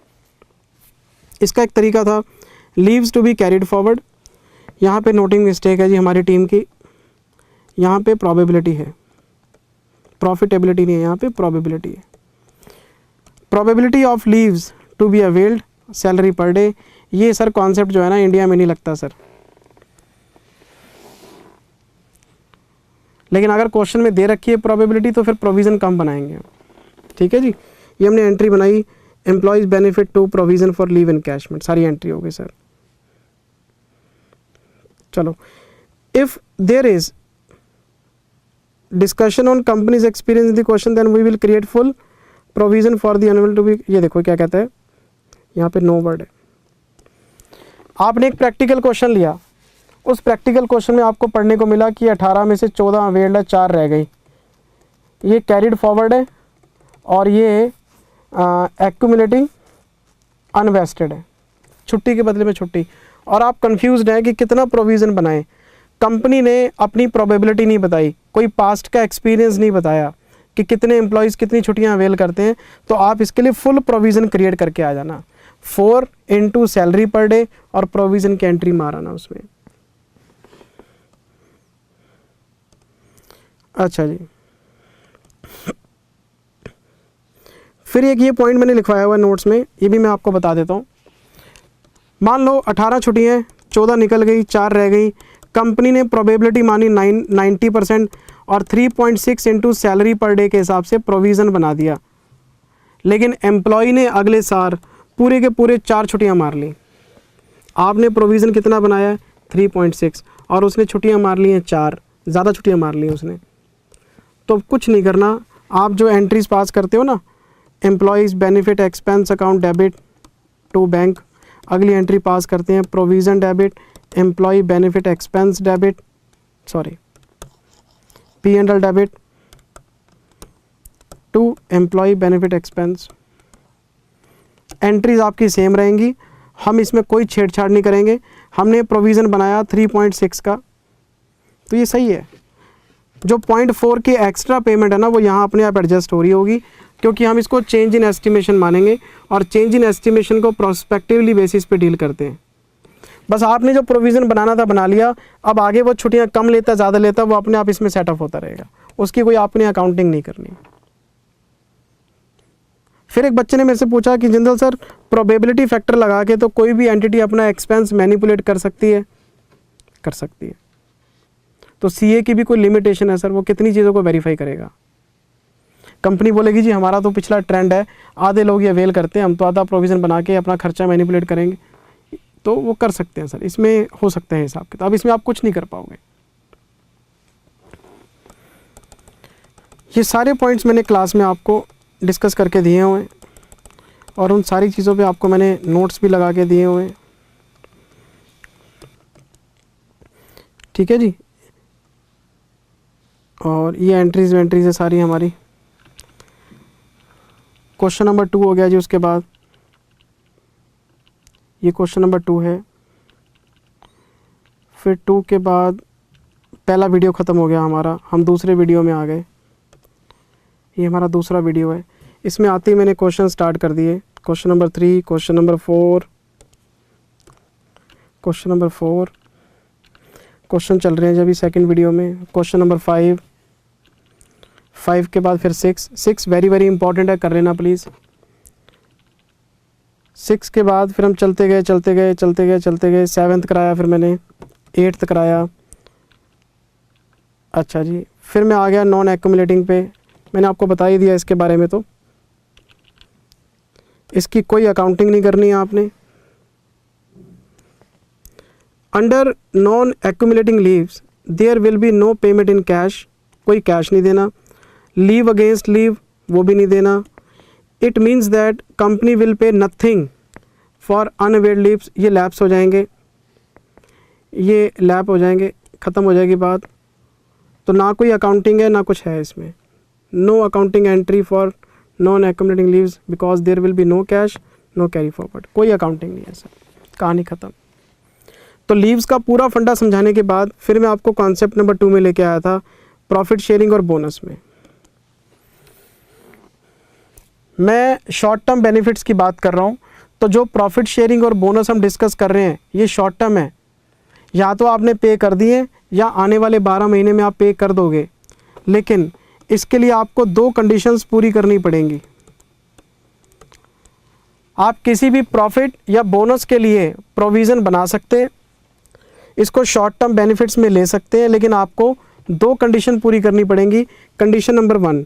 S1: इसका एक तरीका था leaves to be carried forward. यहाँ पे नोटिंग मिस्टेक है जी हमारी टीम की, यहाँ पे प्रोबेबिलिटी है, प्रॉफिटेबिलिटी नहीं है, यहाँ पे प्रोबेबिलिटी है। Probability of leaves to be availed salary per day, ये सर कॉन्सेप्ट जो है ना इंडिया में नहीं लगता सर, लेकिन अगर क्वेश्चन में दे रखी है प्रोबेबिलिटी तो फिर प्रोविज़न कम बनाएंगे। ठीक है जी, ये हमने एंट्री बनाई, employees benefit to provision for leave encashment, सारी एंट्री हो गई सर। चलो, if there is discussion on companies experience in the question then we will create full provision for the annual to be. ये देखो क्या कहता है, यहाँ पे नो वर्ड है। आपने एक प्रैक्टिकल क्वेश्चन लिया, उस प्रैक्टिकल क्वेश्चन में आपको पढ़ने को मिला कि 18 में से 14 अवेयर्ड है, 4 रह गई, ये कैरिड फॉरवर्ड है और ये एक्यूमुलेटिंग अनवेस्टेड है, छुट्टी के बदले में छुट्टी, और आप कंफ्यूज्ड हैं कि कितना प्रोविज़न बनाएं। कंपनी ने अपनी प्रोबेबिलिटी नहीं बताई, कोई पास्ट का एक्सपीरियंस नहीं बताया कि कितने एम्प्लॉयज़ कितनी छुट्टियां अवेल करते हैं, तो आप इसके लिए फुल प्रोविज़न क्रिएट करके आ जाना, 4 इंटू सैलरी पर डे और प्रोविज़न की एंट्री माराना उसमें। अच्छा जी, फिर एक ये पॉइंट मैंने लिखवाया हुआ है नोट्स में, ये भी मैं आपको बता देता हूँ। मान लो 18 छुट्टियाँ, 14 निकल गई, 4 रह गई, कंपनी ने प्रोबेबिलिटी मानी 90% और 3.6 इंटू सैलरी पर डे के हिसाब से प्रोविज़न बना दिया, लेकिन एम्प्लॉय ने अगले साल पूरे के पूरे 4 छुट्टियाँ मार ली। आपने प्रोविज़न कितना बनाया, 3.6, और उसने छुट्टियाँ मार ली हैं 4, ज़्यादा छुट्टियाँ मार ली उसने। तो कुछ नहीं करना, आप जो एंट्रीज पास करते हो ना, employees benefit expense account debit to bank, अगली एंट्री पास करते हैं provision debit, employee benefit expense debit, sorry P&L debit to employee benefit expense. Entries आपकी सेम रहेंगी, हम इसमें कोई छेड़छाड़ नहीं करेंगे। हमने प्रोविज़न बनाया 3.6 का, तो ये सही है। जो 0.4 की एक्स्ट्रा पेमेंट है ना, वो यहाँ अपने आप एडजस्ट हो रही होगी, क्योंकि हम इसको चेंज इन एस्टिमेशन मानेंगे और चेंज इन एस्टिमेशन को प्रोस्पेक्टिवली बेसिस पे डील करते हैं। बस आपने जो प्रोविज़न बनाना था बना लिया, अब आगे वो छुट्टियाँ कम लेता ज़्यादा लेता वो अपने आप इसमें सेटअप होता रहेगा, उसकी कोई आपने अकाउंटिंग नहीं करनी। फिर एक बच्चे ने मेरे से पूछा कि जिंदल सर, प्रोबेबिलिटी फैक्टर लगा के तो कोई भी एंटिटी अपना एक्सपेंस मैनिपुलेट कर सकती है? कर सकती है। तो सीए की भी कोई लिमिटेशन है सर, वो कितनी चीज़ों को वेरीफाई करेगा? कंपनी बोलेगी जी हमारा तो पिछला ट्रेंड है, आधे लोग ये अवेल करते हैं, हम तो आधा प्रोविज़न बना के अपना खर्चा मैनिपुलेट करेंगे, तो वो कर सकते हैं सर, इसमें हो सकता है हिसाब किताब, इसमें आप कुछ नहीं कर पाओगे। ये सारे पॉइंट्स मैंने क्लास में आपको डिस्कस करके दिए हुए हैं और उन सारी चीज़ों पे आपको मैंने नोट्स भी लगा के दिए हुए हैं। ठीक है जी, और ये एंट्रीज है सारी हमारी। क्वेश्चन नंबर 2 हो गया जी, उसके बाद ये क्वेश्चन नंबर 2 है, फिर 2 के बाद पहला वीडियो ख़त्म हो गया हमारा, हम दूसरे वीडियो में आ गए। ये हमारा दूसरा वीडियो है, इसमें आते ही मैंने क्वेश्चन स्टार्ट कर दिए। Question number 3, question number 4, question number 4, question चल रहे हैं जब सेकंड वीडियो में। क्वेश्चन नंबर 5 के बाद फिर 6 वेरी वेरी इंपॉर्टेंट है, कर लेना प्लीज़। 6 के बाद फिर हम चलते गए 7th कराया, फिर मैंने 8th कराया। अच्छा जी, फिर मैं आ गया नॉन एक्यूमुलेटिंग पे, मैंने आपको बता ही दिया इसके बारे में, तो इसकी कोई अकाउंटिंग नहीं करनी है आपने। Under non accumulating leaves there will be no payment in cash, कोई कैश नहीं देना। लीव अगेंस्ट लीव वो भी नहीं देना। It means that company will pay nothing for unavailed leaves. ये लैप्स हो जाएंगे, ये लैप हो जाएंगे, ख़त्म हो जाएगी बात। तो ना कोई अकाउंटिंग है ना कुछ है इसमें। No accounting entry for non accumulating leaves because there will be no cash no carry forward. कोई अकाउंटिंग नहीं है सर, कहानी ख़त्म। तो लीव्स का पूरा फंडा समझाने के बाद फिर मैं आपको कॉन्सेप्ट नंबर 2 में लेके आया था, प्रॉफिट शेयरिंग और बोनस में। मैं शॉर्ट टर्म बेनिफिट्स की बात कर रहा हूँ। तो जो प्रॉफिट शेयरिंग और बोनस हम डिस्कस कर रहे हैं ये शॉर्ट टर्म है, या तो आपने पे कर दिए या आने वाले 12 महीने में आप पे कर दोगे, लेकिन इसके लिए आपको 2 कंडीशंस पूरी करनी पड़ेंगी। आप किसी भी प्रॉफिट या बोनस के लिए प्रोविज़न बना सकते हैं, इसको शॉर्ट टर्म बेनिफिट्स में ले सकते हैं, लेकिन आपको 2 कंडीशन पूरी करनी पड़ेंगी। कंडीशन नंबर 1,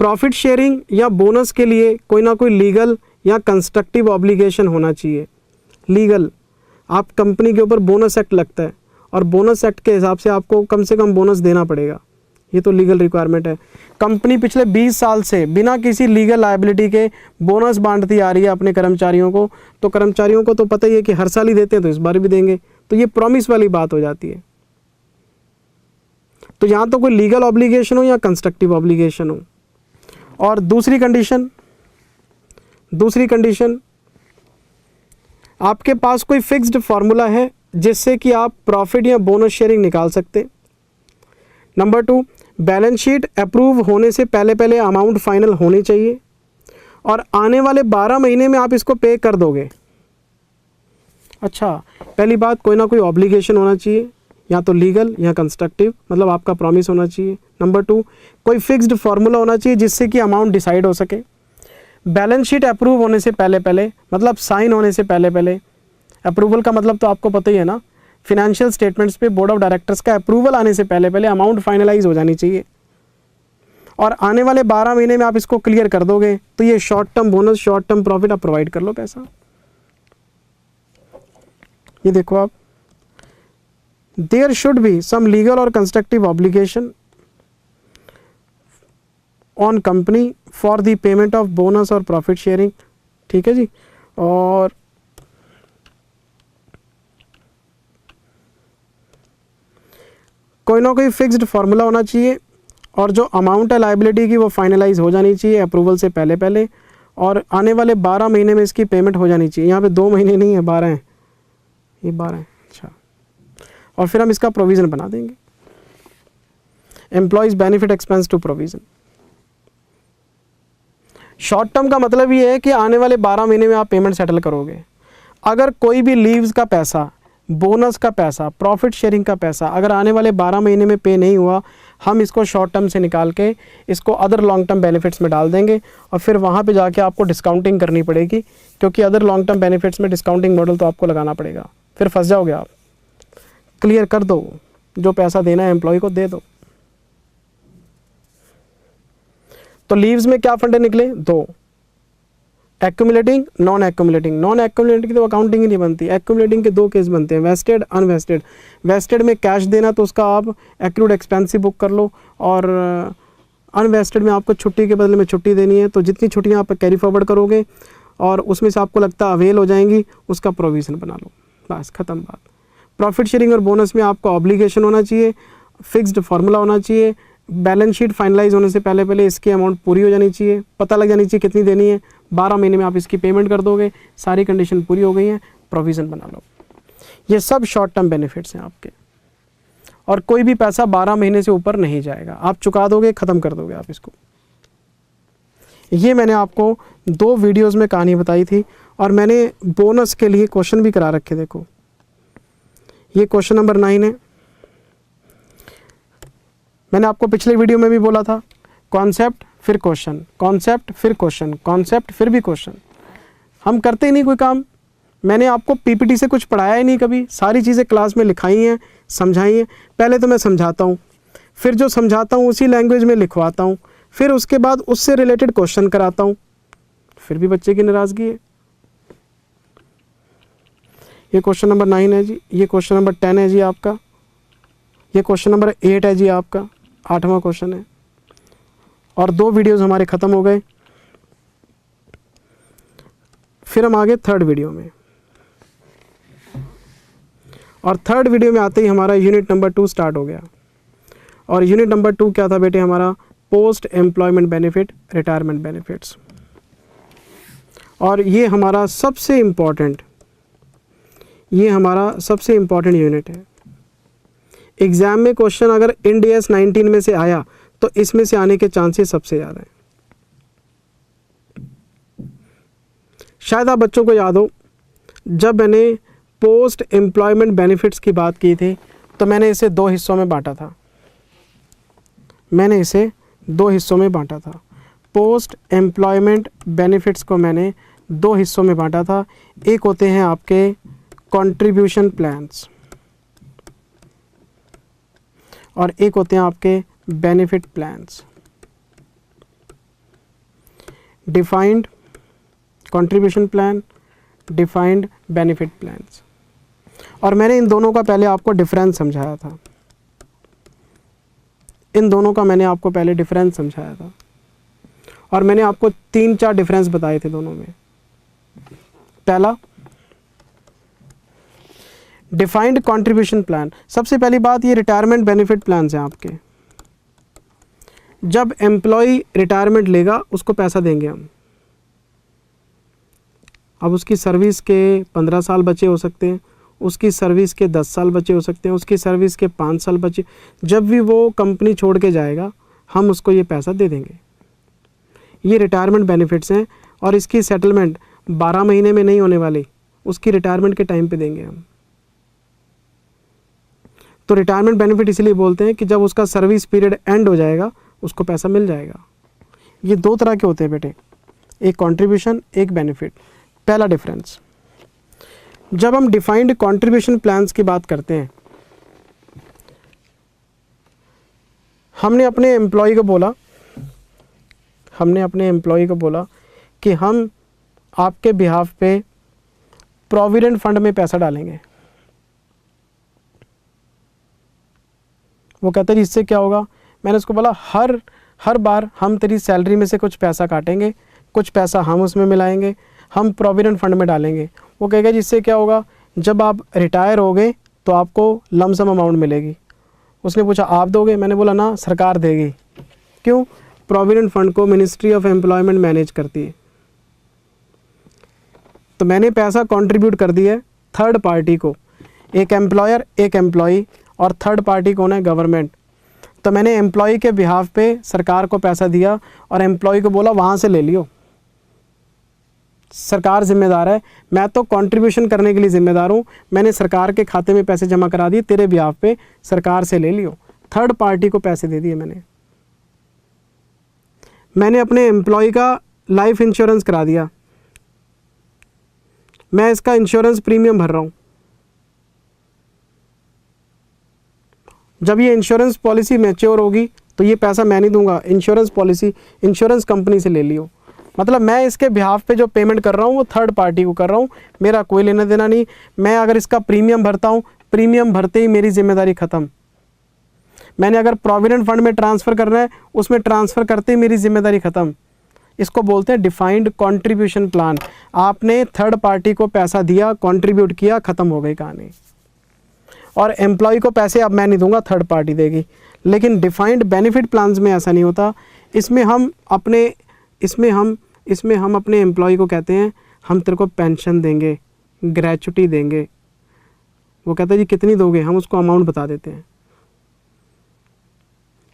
S1: प्रॉफिट शेयरिंग या बोनस के लिए कोई ना कोई लीगल या कंस्ट्रक्टिव ऑब्लिगेशन होना चाहिए। लीगल, आप कंपनी के ऊपर बोनस एक्ट लगता है और बोनस एक्ट के हिसाब से आपको कम से कम बोनस देना पड़ेगा, ये तो लीगल रिक्वायरमेंट है। कंपनी पिछले 20 साल से बिना किसी लीगल लायबिलिटी के बोनस बांटती आ रही है अपने कर्मचारियों को, तो कर्मचारियों को तो पता ही है कि हर साल ही देते हैं तो इस बार भी देंगे, तो ये प्रॉमिस वाली बात हो जाती है। तो यहाँ तो कोई लीगल ऑब्लिगेशन हो या कंस्ट्रक्टिव ऑब्लिगेशन हो। और दूसरी कंडीशन आपके पास कोई फिक्स्ड फार्मूला है जिससे कि आप प्रॉफिट या बोनस शेयरिंग निकाल सकते। नंबर 2, बैलेंस शीट अप्रूव होने से पहले अमाउंट फाइनल होनी चाहिए और आने वाले 12 महीने में आप इसको पे कर दोगे। अच्छा, पहली बात, कोई ना कोई ऑब्लिगेशन होना चाहिए, या तो लीगल या कंस्ट्रक्टिव, मतलब आपका प्रॉमिस होना चाहिए। नंबर 2, कोई फिक्स्ड फार्मूला होना चाहिए जिससे कि अमाउंट डिसाइड हो सके। बैलेंस शीट अप्रूव होने से पहले मतलब साइन होने से पहले, अप्रूवल का मतलब तो आपको पता ही है ना, फिनेंशियल स्टेटमेंट्स पे बोर्ड ऑफ डायरेक्टर्स का अप्रूवल आने से पहले अमाउंट फाइनलाइज हो जानी चाहिए और आने वाले 12 महीने में आप इसको क्लियर कर दोगे तो ये short term bonus, short term profit आप प्रोवाइड कर लो पैसा। ये देखो आप, there should be some legal और constructive obligation on company for the payment of bonus और प्रॉफिट शेयरिंग। ठीक है जी। और कोई ना कोई फिक्स्ड फार्मूला होना चाहिए और जो अमाउंट है लायबिलिटी की वो फाइनलाइज हो जानी चाहिए अप्रूवल से पहले और आने वाले 12 महीने में इसकी पेमेंट हो जानी चाहिए। यहाँ पे 2 महीने नहीं है, 12 हैं, ये 12 हैं। अच्छा, और फिर हम इसका प्रोविज़न बना देंगे, employees benefit expense to provision. Short term का मतलब ये है कि आने वाले 12 महीने में आप पेमेंट सेटल करोगे। अगर कोई भी लीव्स का पैसा, बोनस का पैसा, प्रॉफिट शेयरिंग का पैसा अगर आने वाले 12 महीने में पे नहीं हुआ, हम इसको शॉर्ट टर्म से निकाल के इसको अदर लॉन्ग टर्म बेनिफिट्स में डाल देंगे और फिर वहाँ पे जाके आपको डिस्काउंटिंग करनी पड़ेगी, क्योंकि अदर लॉन्ग टर्म बेनिफिट्स में डिस्काउंटिंग मॉडल तो आपको लगाना पड़ेगा, फिर फंस जाओगे आप। क्लियर कर दो, जो पैसा देना है एम्प्लॉय को दे दो। तो लीव्स में क्या फंडे निकले? 2, accumulating, non accumulating. Non accumulating की तो अकाउंटिंग ही नहीं बनती, एक्यूमुलेटिंग के 2 केस बनते हैं, वेस्टेड, अनवेस्टेड। वेस्टेड में कैश देना तो उसका आप एक्रूड एक्सपेंस बुक कर लो, और अनवेस्टेड में आपको छुट्टी के बदले में छुट्टी देनी है, तो जितनी छुट्टियां आप कैरी फॉरवर्ड करोगे और उसमें से आपको लगता है अवेल हो जाएंगी, उसका प्रोविज़न बना लो, बस ख़त्म बात। प्रॉफिट शेयरिंग और बोनस में आपको ऑब्लिगेशन होना चाहिए, फिक्स्ड फार्मूला होना चाहिए, बैलेंस शीट फाइनलाइज होने से पहले इसकी अमाउंट पूरी हो जानी चाहिए, पता लग जानी चाहिए कितनी देनी है, 12 महीने में आप इसकी पेमेंट कर दोगे, सारी कंडीशन पूरी हो गई है, प्रोविज़न बना लो। ये सब शॉर्ट टर्म बेनिफिट्स हैं आपके, और कोई भी पैसा 12 महीने से ऊपर नहीं जाएगा, आप चुका दोगे, ख़त्म कर दोगे आप इसको। ये मैंने आपको 2 वीडियोज़ में कहानी बताई थी, और मैंने बोनस के लिए क्वेश्चन भी करा रखे। देखो, ये क्वेश्चन नंबर 9 है। मैंने आपको पिछले वीडियो में भी बोला था, कॉन्सेप्ट फिर क्वेश्चन, कॉन्सेप्ट फिर क्वेश्चन, कॉन्सेप्ट फिर भी क्वेश्चन। हम करते ही नहीं कोई काम। मैंने आपको पीपीटी से कुछ पढ़ाया ही नहीं कभी, सारी चीज़ें क्लास में लिखाई हैं, समझाई हैं। पहले तो मैं समझाता हूँ, फिर जो समझाता हूँ उसी लैंग्वेज में लिखवाता हूँ, फिर उसके बाद उससे रिलेटेड क्वेश्चन कराता हूँ, फिर भी बच्चे की नाराज़गी है। ये क्वेश्चन नंबर 9 है जी, ये क्वेश्चन नंबर 10 है जी आपका, ये क्वेश्चन नंबर 8 है जी आपका, 8वां क्वेश्चन है, और 2 वीडियोस हमारे ख़त्म हो गए। फिर हम आगे थर्ड वीडियो में, और थर्ड वीडियो में आते ही हमारा यूनिट नंबर 2 स्टार्ट हो गया। और यूनिट नंबर 2 क्या था बेटे हमारा? Post employment benefit, retirement benefits. और ये हमारा सबसे इम्पॉर्टेंट यूनिट है। एग्ज़ाम में क्वेश्चन अगर इंड AS 19 में से आया तो इसमें से आने के चांसेस सबसे ज़्यादा हैं। शायद आप बच्चों को याद हो, जब मैंने पोस्ट एम्प्लॉयमेंट बेनिफिट्स की बात की थी तो मैंने इसे 2 हिस्सों में बांटा था। पोस्ट एम्प्लॉयमेंट बेनिफिट्स को मैंने 2 हिस्सों में बांटा था। एक होते हैं आपके कंट्रीब्यूशन प्लान्स और एक होते हैं आपके benefit plans. Defined contribution plan, defined benefit plans. और मैंने इन दोनों का पहले आपको डिफरेंस समझाया था। और मैंने आपको 3-4 डिफरेंस बताए थे दोनों में। पहला, डिफाइंड कंट्रीब्यूशन प्लान। सबसे पहली बात, ये रिटायरमेंट बेनिफिट प्लान्स हैं आपके। जब एम्प्लॉय रिटायरमेंट लेगा उसको पैसा देंगे हम। अब उसकी सर्विस के 15 साल बचे हो सकते हैं, उसकी सर्विस के 10 साल बचे हो सकते हैं, उसकी सर्विस के 5 साल बचे। जब भी वो कंपनी छोड़ के जाएगा हम उसको ये पैसा दे देंगे। ये रिटायरमेंट बेनिफिट्स हैं और इसकी सेटलमेंट 12 महीने में नहीं होने वाली, उसकी रिटायरमेंट के टाइम पे देंगे हम। तो रिटायरमेंट बेनिफिट इसलिए बोलते हैं कि जब उसका सर्विस पीरियड एंड हो जाएगा उसको पैसा मिल जाएगा। ये 2 तरह के होते हैं बेटे, एक कंट्रीब्यूशन, एक बेनिफिट। पहला डिफरेंस, जब हम डिफाइंड कंट्रीब्यूशन प्लान्स की बात करते हैं, हमने अपने एम्प्लॉय को बोला कि हम आपके बिहाफ पे प्रोविडेंट फंड में पैसा डालेंगे। वो कहता है इससे क्या होगा? मैंने उसको बोला हर बार हम तेरी सैलरी में से कुछ पैसा काटेंगे, कुछ पैसा हम उसमें मिलाएंगे, हम प्रोविडेंट फंड में डालेंगे। वो कहेगा जिससे क्या होगा, जब आप रिटायर हो गए तो आपको लमसम अमाउंट मिलेगी। उसने पूछा आप दोगे? मैंने बोला ना, सरकार देगी। क्यों? प्रोविडेंट फंड को मिनिस्ट्री ऑफ एम्प्लॉयमेंट मैनेज करती है। तो मैंने पैसा कंट्रीब्यूट कर दिया थर्ड पार्टी को, एक एम्प्लॉयर, एक एम्प्लॉई, और थर्ड पार्टी कौन है? गवर्नमेंट। तो मैंने एम्प्लॉय के बिहाफ पे सरकार को पैसा दिया और एम्प्लॉय को बोला वहाँ से ले लियो, सरकार जिम्मेदार है, मैं तो कंट्रीब्यूशन करने के लिए जिम्मेदार हूँ। मैंने सरकार के खाते में पैसे जमा करा दिए, तेरे बिहाफ पे सरकार से ले लियो। थर्ड पार्टी को पैसे दे दिए मैंने अपने एम्प्लॉय का लाइफ इंश्योरेंस करा दिया, मैं इसका इंश्योरेंस प्रीमियम भर रहा हूँ। जब ये इंश्योरेंस पॉलिसी मैच्योर होगी तो ये पैसा मैं नहीं दूंगा, इंश्योरेंस कंपनी से ले लियो। मतलब मैं इसके बिहाफ पे जो पेमेंट कर रहा हूँ वो थर्ड पार्टी को कर रहा हूँ, मेरा कोई लेना देना नहीं। मैं अगर इसका प्रीमियम भरता हूँ, प्रीमियम भरते ही मेरी जिम्मेदारी ख़त्म। मैंने अगर प्रोविडेंट फंड में ट्रांसफ़र करना है, उसमें ट्रांसफ़र करते ही मेरी जिम्मेदारी ख़त्म। इसको बोलते हैं डिफाइंड कंट्रीब्यूशन प्लान। आपने थर्ड पार्टी को पैसा दिया, कंट्रीब्यूट किया, ख़त्म हो गई कहानी। और एम्प्लॉय को पैसे अब मैं नहीं दूंगा, थर्ड पार्टी देगी। लेकिन डिफाइंड बेनिफिट प्लान्स में ऐसा नहीं होता। इसमें हम अपने एम्प्लॉय को कहते हैं हम तेरे को पेंशन देंगे, ग्रेचुटी देंगे। वो कहता है जी कितनी दोगे? हम उसको अमाउंट बता देते हैं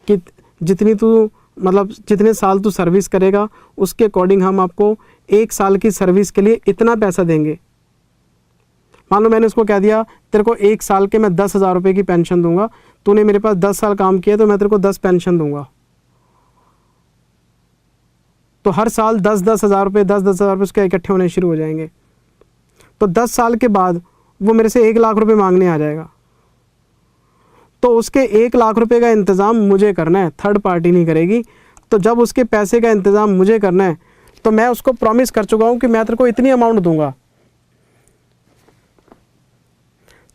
S1: कि जितने साल तू सर्विस करेगा उसके अकॉर्डिंग हम आपको 1 साल की सर्विस के लिए इतना पैसा देंगे। मान लो मैंने उसको कह दिया तेरे को 1 साल के मैं 10,000 रुपये की पेंशन दूंगा, तूने मेरे पास 10 साल काम किया तो मैं तेरे को 10 पेंशन दूंगा। तो हर साल 10-10 हज़ार रुपये, 10-10 हज़ार रुपये उसके इकट्ठे होने शुरू हो जाएंगे। तो 10 साल के बाद वो मेरे से 1 लाख रुपये मांगने आ जाएगा। तो उसके 1 लाख रुपये का इंतज़ाम मुझे करना है, थर्ड पार्टी नहीं करेगी। तो जब उसके पैसे का इंतज़ाम मुझे करना है तो मैं उसको प्रॉमिस कर चुका हूँ कि मैं तेरे को इतनी अमाउंट दूंगा।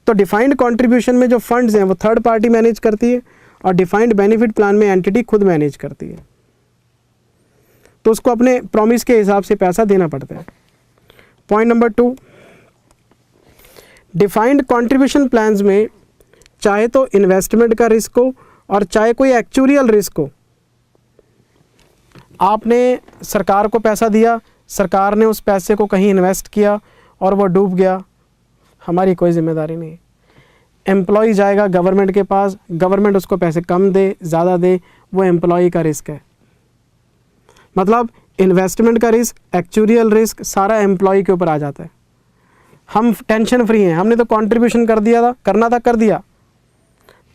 S1: तो डिफाइंड कंट्रीब्यूशन में जो फंड्स हैं वो थर्ड पार्टी मैनेज करती है और डिफाइंड बेनिफिट प्लान में एंटिटी खुद मैनेज करती है। तो उसको अपने प्रॉमिस के हिसाब से पैसा देना पड़ता है। Point number 2, defined contribution plans में चाहे तो इन्वेस्टमेंट का रिस्क हो और चाहे कोई एक्चुरियल रिस्क हो, आपने सरकार को पैसा दिया, सरकार ने उस पैसे को कहीं इन्वेस्ट किया और वो डूब गया, हमारी कोई जिम्मेदारी नहीं। एम्प्लॉय जाएगा गवर्नमेंट के पास, गवर्नमेंट उसको पैसे कम दे ज़्यादा दे, वो एम्प्लॉय का रिस्क है। मतलब इन्वेस्टमेंट का रिस्क, एक्चुरियल रिस्क सारा एम्प्लॉय के ऊपर आ जाता है। हम टेंशन फ्री हैं, हमने तो कंट्रीब्यूशन कर दिया था, करना था कर दिया।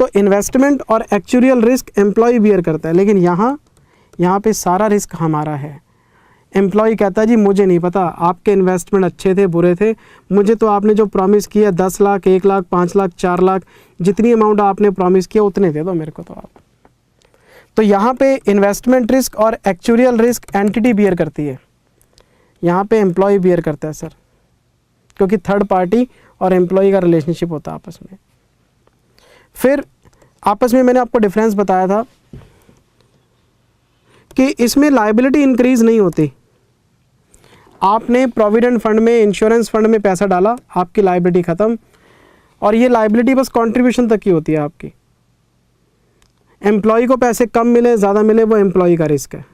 S1: तो इन्वेस्टमेंट और एक्चुरियल रिस्क एम्प्लॉय बियर करता है, लेकिन यहाँ पे सारा रिस्क हमारा है। एम्प्लॉय कहता है जी मुझे नहीं पता आपके इन्वेस्टमेंट अच्छे थे बुरे थे, मुझे तो आपने जो प्रॉमिस किया 10 लाख 1 लाख 5 लाख 4 लाख जितनी अमाउंट आपने प्रॉमिस किया उतने दे दो मेरे को तो आप। तो यहाँ पे इन्वेस्टमेंट रिस्क और एक्चुरियल रिस्क एंटिटी बियर करती है, यहाँ पे एम्प्लॉय बियर करता है सर, क्योंकि थर्ड पार्टी और एम्प्लॉय का रिलेशनशिप होता है आपस में। फिर आपस में मैंने आपको डिफरेंस बताया था कि इसमें लायबिलिटी इंक्रीज नहीं होती। आपने प्रोविडेंट फंड में, इंश्योरेंस फंड में पैसा डाला, आपकी लायबिलिटी ख़त्म, और ये लायबिलिटी बस कंट्रीब्यूशन तक की होती है आपकी। एम्प्लॉय को पैसे कम मिले ज़्यादा मिले वो एम्प्लॉय का रिस्क है,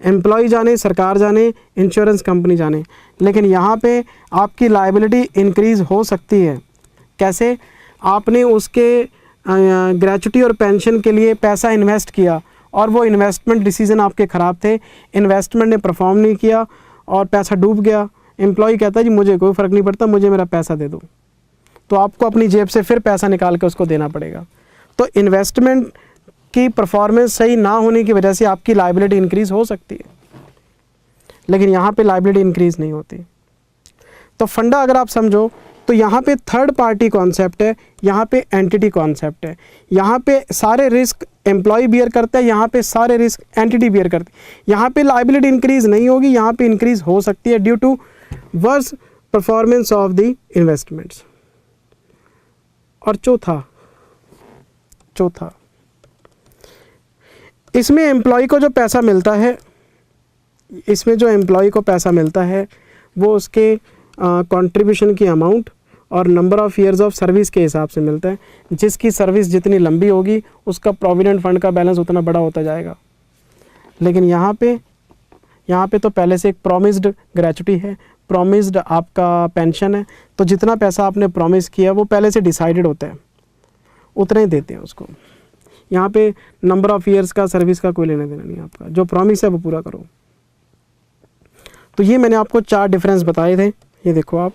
S1: एम्प्लॉय जाने, सरकार जाने, इंश्योरेंस कंपनी जाने। लेकिन यहाँ पे आपकी लायबिलिटी इंक्रीज़ हो सकती है। कैसे? आपने उसके ग्रेचुटी और पेंशन के लिए पैसा इन्वेस्ट किया और वो इन्वेस्टमेंट डिसीजन आपके ख़राब थे, इन्वेस्टमेंट ने परफॉर्म नहीं किया और पैसा डूब गया। एम्प्लॉय कहता है जी मुझे कोई फ़र्क नहीं पड़ता, मुझे मेरा पैसा दे दो, तो आपको अपनी जेब से फिर पैसा निकाल के उसको देना पड़ेगा। तो इन्वेस्टमेंट की परफॉर्मेंस सही ना होने की वजह से आपकी लायबिलिटी इंक्रीज़ हो सकती है, लेकिन यहाँ पे लायबिलिटी इंक्रीज़ नहीं होती। तो फंडा अगर आप समझो तो यहाँ पे थर्ड पार्टी कॉन्सेप्ट है, यहाँ पे एंटिटी कॉन्सेप्ट है। यहाँ पे सारे रिस्क एम्प्लॉय बियर करता है, यहाँ पे सारे रिस्क एंटिटी बियर करती है। यहाँ पे लायबिलिटी इंक्रीज़ नहीं होगी, यहाँ पे इंक्रीज़ हो सकती है due to worse performance of the investments. और चौथा इसमें एम्प्लॉय को जो पैसा मिलता है, इसमें जो एम्प्लॉय को पैसा मिलता है वो उसके कंट्रीब्यूशन की अमाउंट और number of years of service के हिसाब से मिलता है। जिसकी सर्विस जितनी लंबी होगी उसका प्रोविडेंट फंड का बैलेंस उतना बड़ा होता जाएगा। लेकिन यहाँ पे तो पहले से एक प्रॉमिस्ड ग्रेचुटी है, प्रॉमिस्ड आपका पेंशन है, तो जितना पैसा आपने प्रॉमिस किया वो पहले से डिसाइडेड होता है, उतना ही देते हैं उसको। यहाँ पे नंबर ऑफ़ ईयर्स का, सर्विस का कोई लेना देना नहीं, आपका जो प्रॉमिस है वो पूरा करो। तो ये मैंने आपको 4 डिफरेंस बताए थे। ये देखो आप,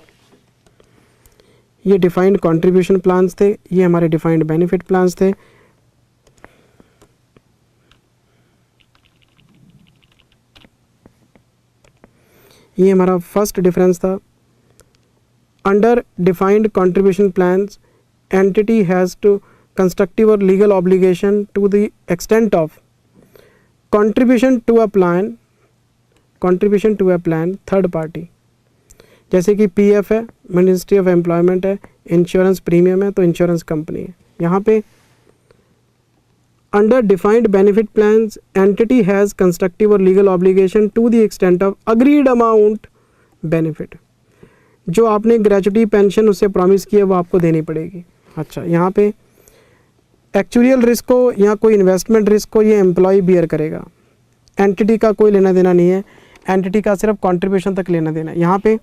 S1: ये डिफाइंड कंट्रीब्यूशन प्लान्स थे, ये हमारे डिफाइंड बेनिफिट प्लान्स थे। ये हमारा फर्स्ट डिफरेंस था। Under defined contribution plans entity has to constructive or legal obligation to the extent of contribution to a plan third party, जैसे कि पीएफ है, मिनिस्ट्री ऑफ एम्प्लॉयमेंट है, इंश्योरेंस प्रीमियम है तो इंश्योरेंस कंपनी है। यहाँ पे under defined benefit plans entity has constructive और legal obligation to the extent of agreed amount benefit. जो आपने ग्रेचुटी पेंशन उससे प्रॉमिस किया वो आपको देनी पड़ेगी। अच्छा, यहाँ पे एक्चुरियल रिस्क को या कोई इन्वेस्टमेंट रिस्क को ये एम्प्लॉय बियर करेगा, एंटिटी का कोई लेना देना नहीं है, एंटिटी का सिर्फ कंट्रीब्यूशन तक लेना देना है। यहाँ पे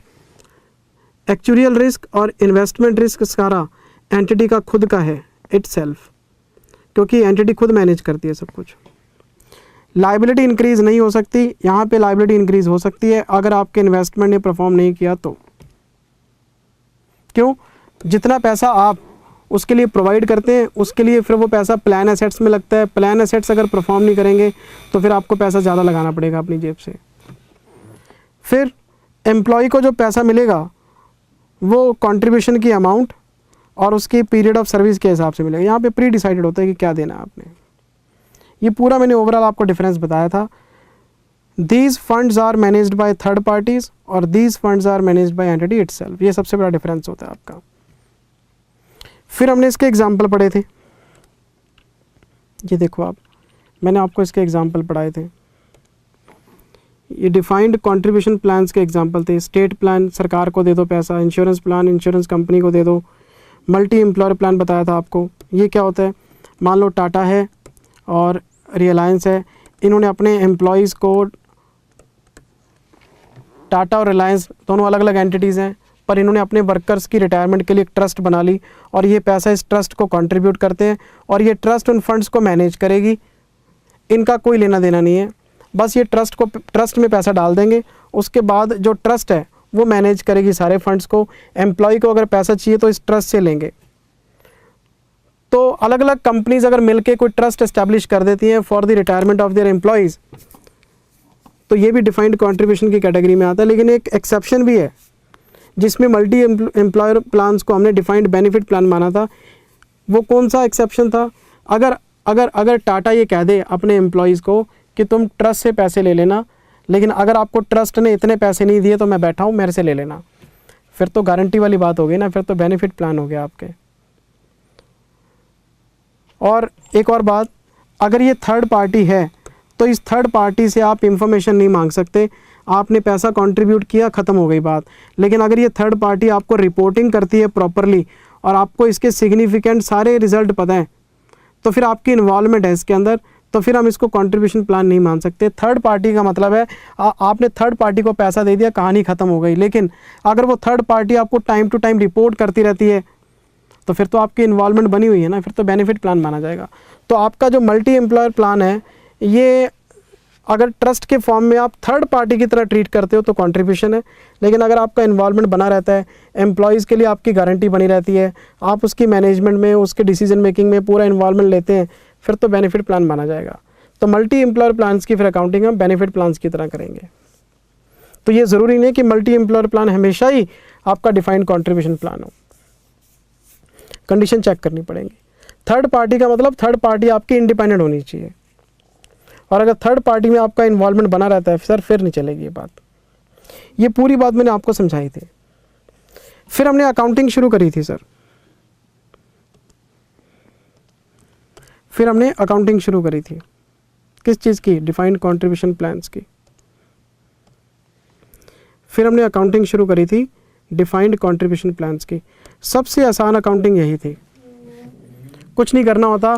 S1: एक्चुरियल रिस्क और इन्वेस्टमेंट रिस्क सारा एंटिटी का खुद का है इटसेल्फ, क्योंकि एंटिटी खुद मैनेज करती है सब कुछ। लायबिलिटी इंक्रीज़ नहीं हो सकती, यहाँ पे लायबिलिटी इंक्रीज़ हो सकती है अगर आपके इन्वेस्टमेंट ने परफॉर्म नहीं किया तो। क्यों? जितना पैसा आप उसके लिए प्रोवाइड करते हैं उसके लिए फिर वो पैसा प्लान एसेट्स में लगता है। प्लान एसेट्स अगर परफॉर्म नहीं करेंगे तो फिर आपको पैसा ज़्यादा लगाना पड़ेगा अपनी जेब से। फिर एम्प्लॉय को जो पैसा मिलेगा वो कंट्रीब्यूशन की अमाउंट और उसकी पीरियड ऑफ सर्विस के हिसाब से मिलेगा। यहाँ पे प्री डिसाइडेड होता है कि क्या देना है आपने। ये पूरा मैंने ओवरऑल आपको डिफरेंस बताया था। These funds are managed by third parties और these funds are managed by entity itself. ये सबसे बड़ा डिफरेंस होता है आपका। फिर हमने इसके एग्जाम्पल पढ़े थे। ये देखो आप, मैंने आपको इसके एग्जाम्पल पढ़ाए थे। ये डिफाइंड कंट्रीब्यूशन प्लान्स के एग्जांपल थे। स्टेट प्लान, सरकार को दे दो पैसा, इंश्योरेंस प्लान, इंश्योरेंस कंपनी को दे दो, मल्टी एम्प्लॉयर प्लान बताया था आपको। ये क्या होता है, मान लो टाटा है और रिलायंस है, इन्होंने अपने एम्प्लॉयज़ को, टाटा और रिलायंस दोनों अलग अलग एंटिटीज़ हैं, पर इन्होंने अपने वर्कर्स की रिटायरमेंट के लिए एक ट्रस्ट बना ली और ये पैसा इस ट्रस्ट को कंट्रीब्यूट करते हैं और ये ट्रस्ट उन फंड्स को मैनेज करेगी। इनका कोई लेना देना नहीं है, बस ये ट्रस्ट में पैसा डाल देंगे, उसके बाद जो ट्रस्ट है वो मैनेज करेगी सारे फंड्स को। एम्प्लॉय को अगर पैसा चाहिए तो इस ट्रस्ट से लेंगे। तो अलग अलग कंपनीज अगर मिलके कोई ट्रस्ट एस्टैब्लिश कर देती हैं for the retirement of their employees, तो ये भी डिफाइंड कंट्रीब्यूशन की कैटेगरी में आता है। लेकिन एक एक्सेप्शन भी है जिसमें मल्टी एम्प्लॉयर प्लान्स को हमने डिफाइंड बेनिफिट प्लान माना था। वो कौन सा एक्सेप्शन था, अगर टाटा ये कह दे अपने एम्प्लॉयज़ को कि तुम ट्रस्ट से पैसे ले लेना, लेकिन अगर आपको ट्रस्ट ने इतने पैसे नहीं दिए तो मैं बैठा हूँ, मेरे से ले लेना, फिर तो गारंटी वाली बात हो गई ना, फिर तो बेनिफिट प्लान हो गया आपके। और एक और बात, अगर ये थर्ड पार्टी है तो इस थर्ड पार्टी से आप इंफॉर्मेशन नहीं मांग सकते। आपने पैसा कंट्रीब्यूट किया, ख़त्म हो गई बात। लेकिन अगर ये थर्ड पार्टी आपको रिपोर्टिंग करती है प्रॉपरली और आपको इसके सिग्निफिकेंट सारे रिजल्ट पता है, तो फिर आपकी इन्वॉल्वमेंट है इसके अंदर, तो फिर हम इसको कंट्रीब्यूशन प्लान नहीं मान सकते। थर्ड पार्टी का मतलब है आपने थर्ड पार्टी को पैसा दे दिया, कहानी ख़त्म हो गई। लेकिन अगर वो थर्ड पार्टी आपको टाइम टू टाइम रिपोर्ट करती रहती है तो फिर तो आपकी इन्वॉल्वमेंट बनी हुई है ना, फिर तो बेनिफिट प्लान माना जाएगा। तो आपका जो मल्टी एम्प्लॉयर प्लान है, ये अगर ट्रस्ट के फॉर्म में आप थर्ड पार्टी की तरह ट्रीट करते हो तो कंट्रीब्यूशन है। लेकिन अगर आपका इन्वॉल्वमेंट बना रहता है, एम्प्लॉयज़ के लिए आपकी गारंटी बनी रहती है, आप उसकी मैनेजमेंट में, उसके डिसीजन मेकिंग में पूरा इन्वॉल्वमेंट लेते हैं, फिर तो बेनिफिट प्लान माना जाएगा। तो मल्टी एम्प्लॉयर प्लान्स की फिर अकाउंटिंग हम बेनिफिट प्लान्स की तरह करेंगे। तो ये ज़रूरी नहीं कि मल्टी एम्प्लॉयर प्लान हमेशा ही आपका डिफाइंड कंट्रीब्यूशन प्लान हो, कंडीशन चेक करनी पड़ेगी। थर्ड पार्टी का मतलब थर्ड पार्टी आपकी इंडिपेंडेंट होनी चाहिए, और अगर थर्ड पार्टी में आपका इन्वॉल्वमेंट बना रहता है सर, फिर नहीं चलेगी ये बात। ये पूरी बात मैंने आपको समझाई थी। फिर हमने अकाउंटिंग शुरू करी थी सर, फिर हमने अकाउंटिंग शुरू करी थी किस चीज़ की, डिफाइंड कंट्रीब्यूशन प्लान्स की। फिर हमने अकाउंटिंग शुरू करी थी डिफाइंड कंट्रीब्यूशन प्लान्स की। सबसे आसान अकाउंटिंग यही थी, कुछ नहीं करना होता।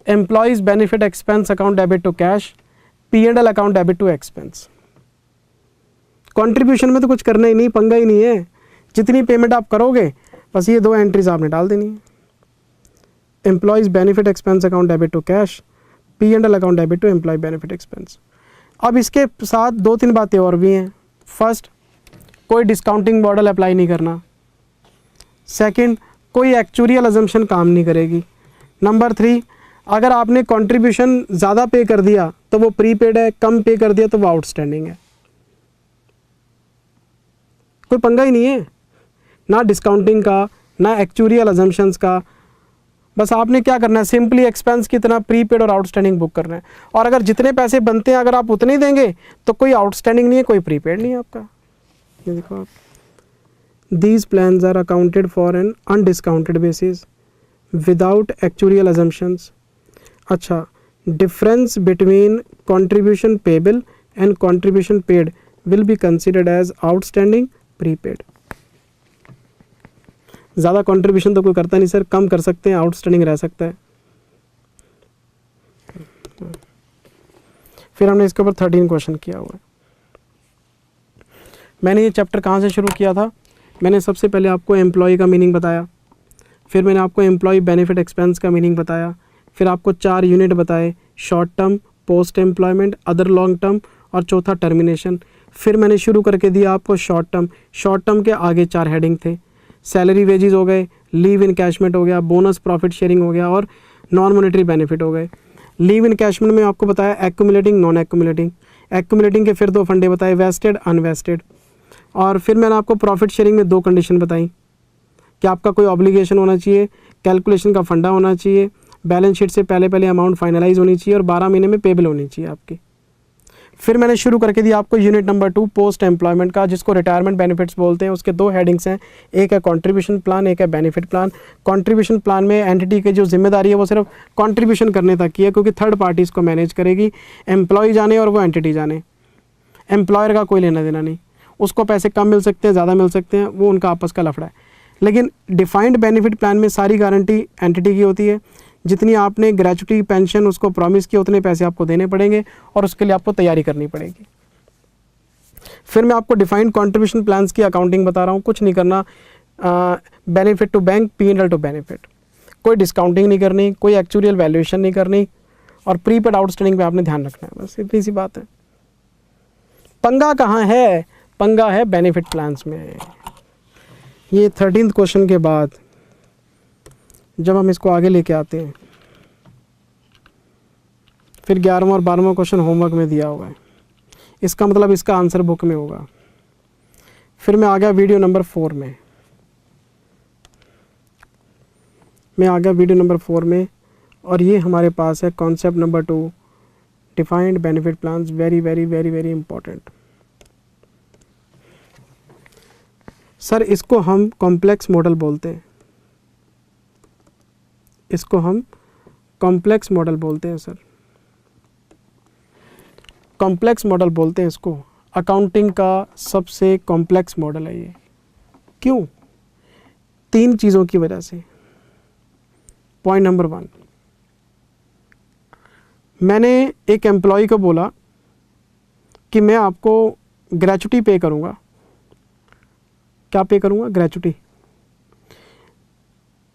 S1: Employees benefit expense account debit to cash, P&L account debit to expense. Contribution में तो कुछ करना ही नहीं, पंगा ही नहीं है। जितनी पेमेंट आप करोगे बस ये 2 एंट्रीज आपने डाल देनी है। Employees benefit expense account debit to cash, P&L account debit to employee benefit expense. अब इसके साथ 2-3 बातें और भी हैं। फर्स्ट, कोई डिस्काउंटिंग मॉडल अप्लाई नहीं करना। सेकंड, कोई एक्चुरियल अजम्पशन काम नहीं करेगी। नंबर 3, अगर आपने कंट्रीब्यूशन ज़्यादा पे कर दिया तो वो प्रीपेड है, कम पे कर दिया तो वो आउटस्टैंडिंग है। कोई पंगा ही नहीं है, ना डिस्काउंटिंग का, ना एक्चुरियल अजम्पशंस का। बस आपने क्या करना है, सिंपली एक्सपेंस की तरह प्रीपेड और आउटस्टैंडिंग बुक करना है। और अगर जितने पैसे बनते हैं अगर आप उतने ही देंगे तो कोई आउटस्टैंडिंग नहीं है, कोई प्रीपेड नहीं है आपका। ये देखो आप, these plans are accounted for an undiscounted basis without actuarial assumptions. अच्छा, difference between contribution payable and contribution paid will be considered as outstanding prepaid. ज़्यादा कंट्रीब्यूशन तो कोई करता नहीं सर, कम कर सकते हैं, आउटस्टैंडिंग रह सकता है। फिर हमने इसके ऊपर 13 क्वेश्चन किया हुआ है। मैंने ये चैप्टर कहाँ से शुरू किया था, मैंने सबसे पहले आपको एम्प्लॉय का मीनिंग बताया, फिर मैंने आपको एम्प्लॉय बेनिफिट एक्सपेंस का मीनिंग बताया, फिर आपको 4 यूनिट बताए, short term, post employment, other long term और चौथा टर्मिनेशन। फिर मैंने शुरू करके दिया आपको शॉर्ट टर्म। शॉर्ट टर्म के आगे 4 हेडिंग थे, सैलरी वेजेस हो गए, लीव इनकैशमेंट हो गया, बोनस प्रॉफिट शेयरिंग हो गया और नॉन मॉनेटरी बेनिफिट हो गए। लीव इनकैशमेंट में आपको बताया एक्यूमुलेटिंग, नॉन एक्यूमुलेटिंग। एक्यूमुलेटिंग के फिर 2 फंडे बताए, वेस्टेड, अनवेस्टेड। और फिर मैंने आपको प्रॉफिट शेयरिंग में 2 कंडीशन बताई कि आपका कोई ऑब्लिगेशन होना चाहिए, कैलकुलेशन का फंडा होना चाहिए, बैलेंस शीट से पहले अमाउंट फाइनलाइज होनी चाहिए और 12 महीने में पेबल होनी चाहिए आपकी। फिर मैंने शुरू करके दिया आपको यूनिट नंबर 2 पोस्ट एम्प्लॉयमेंट का, जिसको रिटायरमेंट बेनिफिट्स बोलते हैं। उसके 2 हेडिंग्स हैं, एक है कंट्रीब्यूशन प्लान, एक है बेनिफिट प्लान। कंट्रीब्यूशन प्लान में एंटिटी की जो जिम्मेदारी है वो सिर्फ कंट्रीब्यूशन करने तक की है, क्योंकि थर्ड पार्टी इसको मैनेज करेगी, एम्प्लॉय जाने और वो एंटिटी जाने। एम्प्लॉयर का कोई लेना देना नहीं, उसको पैसे कम मिल सकते हैं, ज़्यादा मिल सकते हैं, वो उनका आपस का लफड़ा है। लेकिन डिफाइंड बेनिफिट प्लान में सारी गारंटी एंटिटी की होती है। जितनी आपने ग्रेचुटी पेंशन उसको प्रॉमिस किया उतने पैसे आपको देने पड़ेंगे और उसके लिए आपको तैयारी करनी पड़ेगी। फिर मैं आपको डिफाइंड कंट्रीब्यूशन प्लान्स की अकाउंटिंग बता रहा हूँ। कुछ नहीं करना, benefit to bank, P&L to benefit, कोई डिस्काउंटिंग नहीं करनी, कोई एक्चुअल वैल्यूएशन नहीं करनी और प्रीपेड आउटस्टैंडिंग पे आपने ध्यान रखना है, बस इतनी सी बात है। पंगा कहाँ है? पंगा है बेनिफिट प्लान्स में। ये 13th क्वेश्चन के बाद जब हम इसको आगे लेके आते हैं, फिर 11वां और 12वां क्वेश्चन होमवर्क में दिया हुआ है, इसका मतलब इसका आंसर बुक में होगा। फिर मैं आ गया वीडियो नंबर 4 में, और ये हमारे पास है concept number 2, defined benefit plans. Very very very very important sir. इसको हम कॉम्प्लेक्स मॉडल बोलते हैं, इसको हम कॉम्प्लेक्स मॉडल बोलते हैं सर, कॉम्प्लेक्स मॉडल बोलते हैं इसको। अकाउंटिंग का सबसे कॉम्प्लेक्स मॉडल है ये। क्यों? 3 चीज़ों की वजह से। पॉइंट नंबर 1, मैंने एक एम्प्लॉय को बोला कि मैं आपको ग्रेचुटी पे करूँगा। क्या पे करूँगा? ग्रेचुटी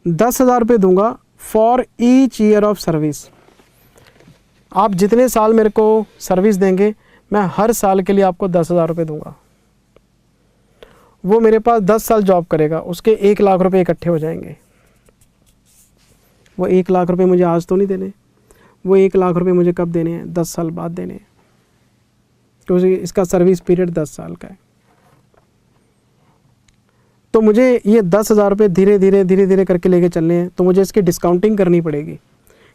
S1: 10,000 रुपये दूंगा for each year of service. आप जितने साल मेरे को सर्विस देंगे मैं हर साल के लिए आपको 10,000 रुपये दूंगा। वो मेरे पास 10 साल जॉब करेगा, उसके 1 लाख रुपये इकट्ठे हो जाएंगे। वो 1 लाख रुपये मुझे आज तो नहीं देने, वो 1 लाख रुपये मुझे कब देने हैं? 10 साल बाद देने हैं, क्योंकि इसका सर्विस पीरियड 10 साल का है। तो मुझे ये 10,000 रुपये धीरे धीरे करके लेके चलने हैं, तो मुझे इसकी डिस्काउंटिंग करनी पड़ेगी,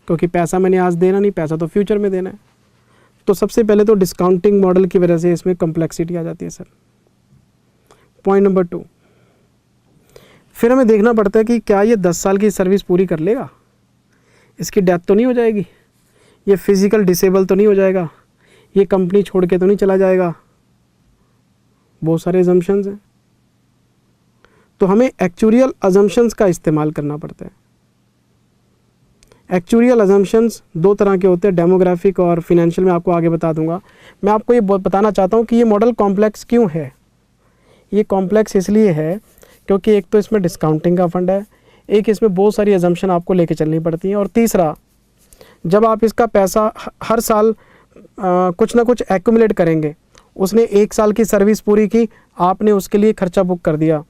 S1: क्योंकि पैसा मैंने आज देना नहीं, पैसा तो फ्यूचर में देना है। तो सबसे पहले तो डिस्काउंटिंग मॉडल की वजह से इसमें कॉम्प्लेक्सिटी आ जाती है सर। पॉइंट नंबर 2, फिर हमें देखना पड़ता है कि क्या ये 10 साल की सर्विस पूरी कर लेगा, इसकी डेथ तो नहीं हो जाएगी, ये फिजिकल डिसेबल तो नहीं हो जाएगा, ये कंपनी छोड़ के तो नहीं चला जाएगा। बहुत सारे अजम्पशंस हैं, तो हमें एक्चुरियल अजम्पशंस का इस्तेमाल करना पड़ता है। एक्चुरियल अजम्पशंस 2 तरह के होते हैं, डेमोग्राफिक और फिनेंशियल, में आपको आगे बता दूंगा। मैं आपको ये बताना चाहता हूँ कि ये मॉडल कॉम्प्लेक्स क्यों है। ये कॉम्प्लेक्स इसलिए है क्योंकि एक तो इसमें डिस्काउंटिंग का फंड है, एक इसमें बहुत सारी अजम्पशन आपको लेके चलनी पड़ती हैं, और तीसरा जब आप इसका पैसा हर साल कुछ ना कुछ एक्यूमुलेट करेंगे। उसने 1 साल की सर्विस पूरी की, आपने उसके लिए खर्चा बुक कर दिया,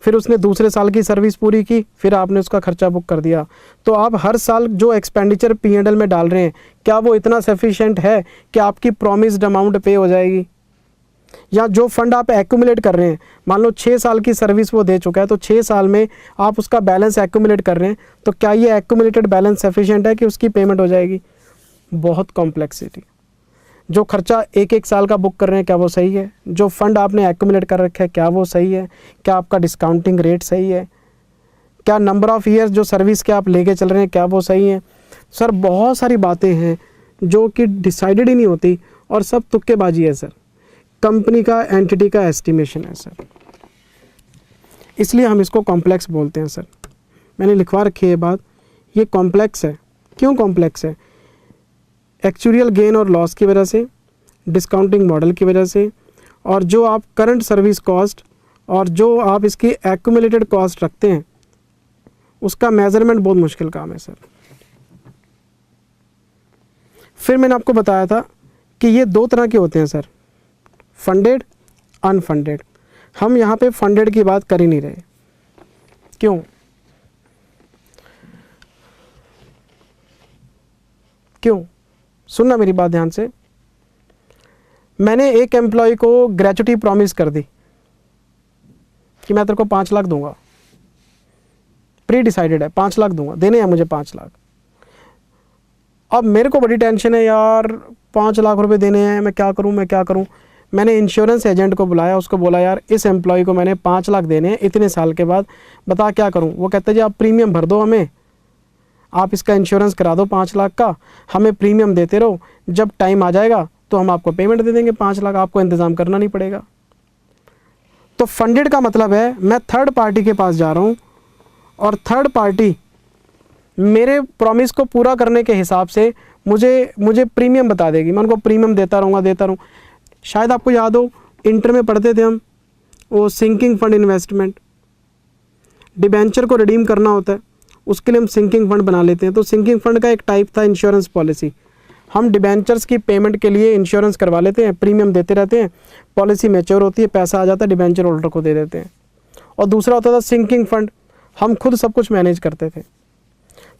S1: फिर उसने दूसरे साल की सर्विस पूरी की, फिर आपने उसका खर्चा बुक कर दिया। तो आप हर साल जो एक्सपेंडिचर P&L में डाल रहे हैं, क्या वो इतना सफिशिएंट है कि आपकी प्रॉमिस्ड अमाउंट पे हो जाएगी? या जो फंड आप एक्यूमुलेट कर रहे हैं, मान लो 6 साल की सर्विस वो दे चुका है, तो 6 साल में आप उसका बैलेंस एक्यूमुलेट कर रहे हैं, तो क्या ये एक्यूमुलेटेड बैलेंस सफिशिएंट है कि उसकी पेमेंट हो जाएगी? बहुत कॉम्प्लेक्सिटी। जो खर्चा 1-1 साल का बुक कर रहे हैं, क्या वो सही है? जो फंड आपने एक्यूमुलेट कर रखा है, क्या वो सही है? क्या आपका डिस्काउंटिंग रेट सही है? क्या नंबर ऑफ़ ईयर्स जो सर्विस के आप लेके चल रहे हैं, क्या वो सही है? सर बहुत सारी बातें हैं जो कि डिसाइडेड ही नहीं होती, और सब तुक्केबाजी है सर। कंपनी का, एंटिटी का एस्टिमेशन है सर, इसलिए हम इसको कॉम्प्लेक्स बोलते हैं सर। मैंने लिखवा रखी है बात, ये कॉम्प्लेक्स है। क्यों कॉम्प्लेक्स है? एक्चुरियल गेन और लॉस की वजह से, डिस्काउंटिंग मॉडल की वजह से, और जो आप करंट सर्विस कॉस्ट और जो आप इसकी एक्यूमुलेटेड कॉस्ट रखते हैं, उसका मेजरमेंट बहुत मुश्किल काम है सर। फिर मैंने आपको बताया था कि ये 2 तरह के होते हैं सर, फंडेड, अनफंडेड। हम यहाँ पे फंडेड की बात कर ही नहीं रहे। क्यों? क्यों? सुनना मेरी बात ध्यान से। मैंने एक एम्प्लॉय को ग्रेचुटी प्रॉमिस कर दी कि मैं तेरे को 5 लाख दूंगा, प्री डिसाइडेड है, 5 लाख दूंगा, देने हैं मुझे 5 लाख। अब मेरे को बड़ी टेंशन है यार, 5 लाख रुपए देने हैं, मैं क्या करूं। मैंने इंश्योरेंस एजेंट को बुलाया, उसको बोला यार इस एम्प्लॉय को मैंने 5 लाख देने हैं इतने साल के बाद, बता क्या करूं। वो कहते जी आप प्रीमियम भर दो, हमें आप इसका इंश्योरेंस करा दो 5 लाख का, हमें प्रीमियम देते रहो, जब टाइम आ जाएगा तो हम आपको पेमेंट दे देंगे 5 लाख, आपको इंतज़ाम करना नहीं पड़ेगा। तो फंडेड का मतलब है मैं थर्ड पार्टी के पास जा रहा हूँ और थर्ड पार्टी मेरे प्रॉमिस को पूरा करने के हिसाब से मुझे प्रीमियम बता देगी, मैं उनको प्रीमियम देता रहूँ। शायद आपको याद हो इंटर में पढ़ते थे हम वो सिंकिंग फंड इन्वेस्टमेंट, डिबेंचर को रिडीम करना होता है, उसके लिए हम सिंकिंग फंड बना लेते हैं। तो सिंकिंग फंड का एक टाइप था इंश्योरेंस पॉलिसी, हम डिबेंचर्स की पेमेंट के लिए इंश्योरेंस करवा लेते हैं, प्रीमियम देते रहते हैं, पॉलिसी मैच्योर होती है, पैसा आ जाता है, डिबेंचर होल्डर को दे देते हैं। और दूसरा होता था सिंकिंग फंड, हम खुद सब कुछ मैनेज करते थे।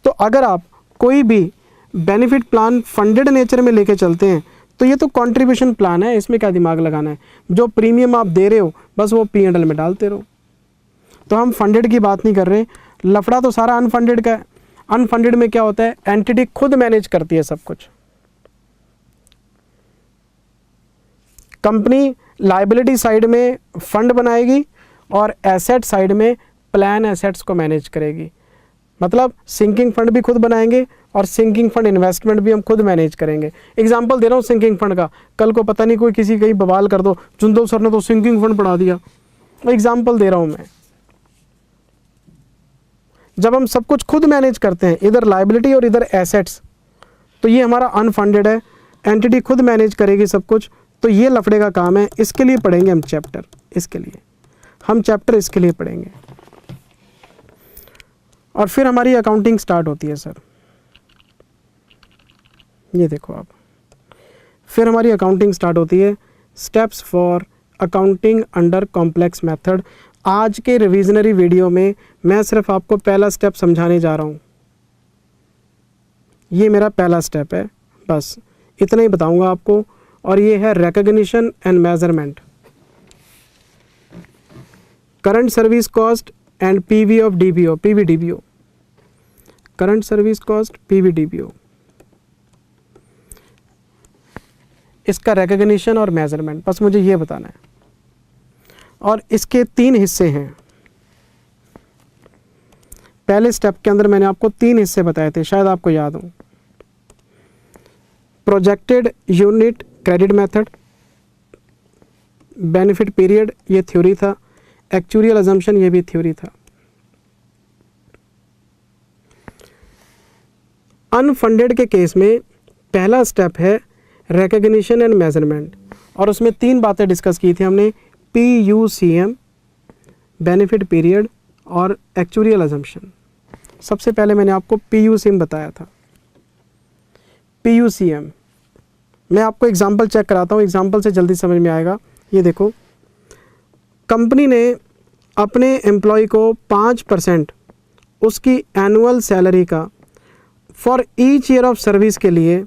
S1: तो अगर आप कोई भी बेनिफिट प्लान फंडेड नेचर में लेके चलते हैं तो ये तो कंट्रीब्यूशन प्लान है, इसमें क्या दिमाग लगाना है, जो प्रीमियम आप दे रहे हो बस वो P&L में डालते रहो। तो हम फंडेड की बात नहीं कर रहे, लफड़ा तो सारा अनफंडेड का है। अनफंडेड में क्या होता है, एंटिटी खुद मैनेज करती है सब कुछ। कंपनी लायबिलिटी साइड में फंड बनाएगी और एसेट साइड में प्लान एसेट्स को मैनेज करेगी। मतलब सिंकिंग फंड भी खुद बनाएंगे और सिंकिंग फंड इन्वेस्टमेंट भी हम खुद मैनेज करेंगे। एग्जांपल दे रहा हूँ सिंकिंग फंड का, कल को पता नहीं कोई किसी कहीं बवाल कर दो, जुंदो सर ने तो सिंकिंग फंड बढ़ा दिया, एग्जांपल दे रहा हूँ मैं। जब हम सब कुछ खुद मैनेज करते हैं, इधर लायबिलिटी और इधर एसेट्स, तो ये हमारा अनफंडेड है, एंटिटी खुद मैनेज करेगी सब कुछ। तो ये लफड़े का काम है, इसके लिए पढ़ेंगे हम चैप्टर, इसके लिए पढ़ेंगे। और फिर हमारी अकाउंटिंग स्टार्ट होती है सर, ये देखो आप, फिर हमारी अकाउंटिंग स्टार्ट होती है, steps for accounting under complex method. आज के रिविजनरी वीडियो में मैं सिर्फ आपको पहला स्टेप समझाने जा रहा हूँ, ये मेरा पहला स्टेप है, बस इतना ही बताऊंगा आपको। और ये है recognition and measurement, current service cost and PV of DBO, PVDBO, current service cost PVDBO, इसका रिकॉग्निशन और मेजरमेंट, बस मुझे ये बताना है। और इसके 3 हिस्से हैं। पहले स्टेप के अंदर मैंने आपको 3 हिस्से बताए थे, शायद आपको याद हो। Projected unit credit method, benefit period ये थ्योरी था, एक्चुरियल अजम्पशन ये भी थ्योरी था। अनफंडेड के केस में पहला स्टेप है रिकॉग्निशन एंड मेजरमेंट, और उसमें 3 बातें डिस्कस की थी हमने, PUCM, बेनिफिट पीरियड और एक्चुरियल अजम्पशन। सबसे पहले मैंने आपको PUCM बताया था। PUCM मैं आपको एग्जांपल चेक कराता हूँ, एग्जांपल से जल्दी समझ में आएगा। ये देखो, कंपनी ने अपने एम्प्लॉय को 5% उसकी एनुअल सैलरी का for each year of service के लिए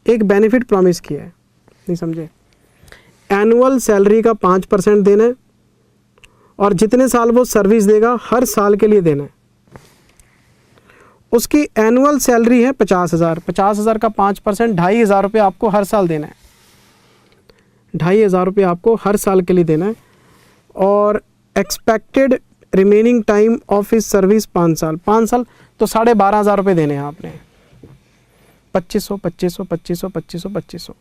S1: एक बेनिफिट प्रॉमिस किया है। नहीं समझे, एनुअल सैलरी का 5% देना है और जितने साल वो सर्विस देगा हर साल के लिए देना है। उसकी एनुअल सैलरी है 50,000, 50,000 का 5% 2,500 रुपये आपको हर साल देना है, 2,500 रुपये आपको हर साल के लिए देना है। और एक्सपेक्टेड रिमेनिंग टाइम ऑफ इस सर्विस 5 साल, 5 साल तो 12,500 रुपये देने हैं आपने, 2500 2500 2500 2500 2500।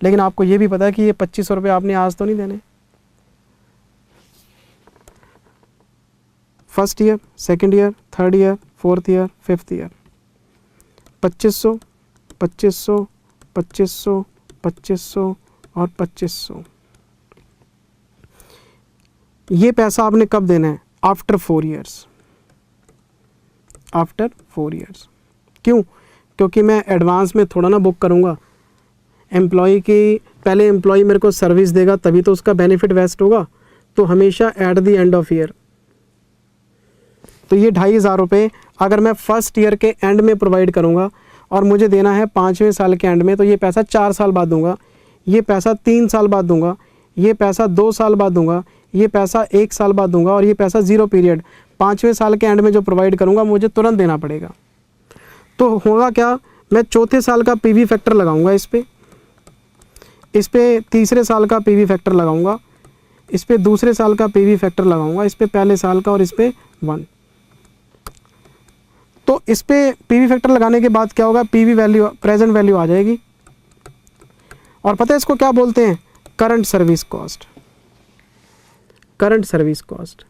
S1: लेकिन आपको ये भी पता है कि ये 2500 रुपये आपने आज तो नहीं देने, first year, second year, third year, fourth year, fifth year, 2500 2500 2500 2500 और 2500। ये पैसा आपने कब देना है? After 4 years, after 4 years. क्यों? क्योंकि मैं एडवांस में थोड़ा ना बुक करूँगा, एम्प्लॉय की पहले एम्प्लॉय मेरे को सर्विस देगा तभी तो उसका बेनिफिट वेस्ट होगा, तो हमेशा eight the end of year. तो ये 2,500 रुपये अगर मैं फर्स्ट ईयर के एंड में प्रोवाइड करूँगा और मुझे देना है 5वें साल के एंड में, तो ये पैसा 4 साल बाद दूंगा, ये पैसा 3 साल बाद दूंगा, ये पैसा 2 साल बाद दूंगा, ये पैसा 1 साल बाद दूंगा, और ये पैसा 0 पीरियड 5वें साल के एंड में जो प्रोवाइड करूँगा मुझे तुरंत देना पड़ेगा। तो होगा क्या, मैं चौथे साल का पीवी फैक्टर लगाऊंगा, इस पे तीसरे साल का पीवी फैक्टर लगाऊंगा, इस पे दूसरे साल का पीवी फैक्टर लगाऊंगा, इस पे पहले साल का और इस पे 1। तो इस पे पीवी फैक्टर लगाने के बाद क्या होगा, पीवी वैल्यू प्रेजेंट वैल्यू आ जाएगी। और पता है इसको क्या बोलते हैं? Current service cost, current service cost,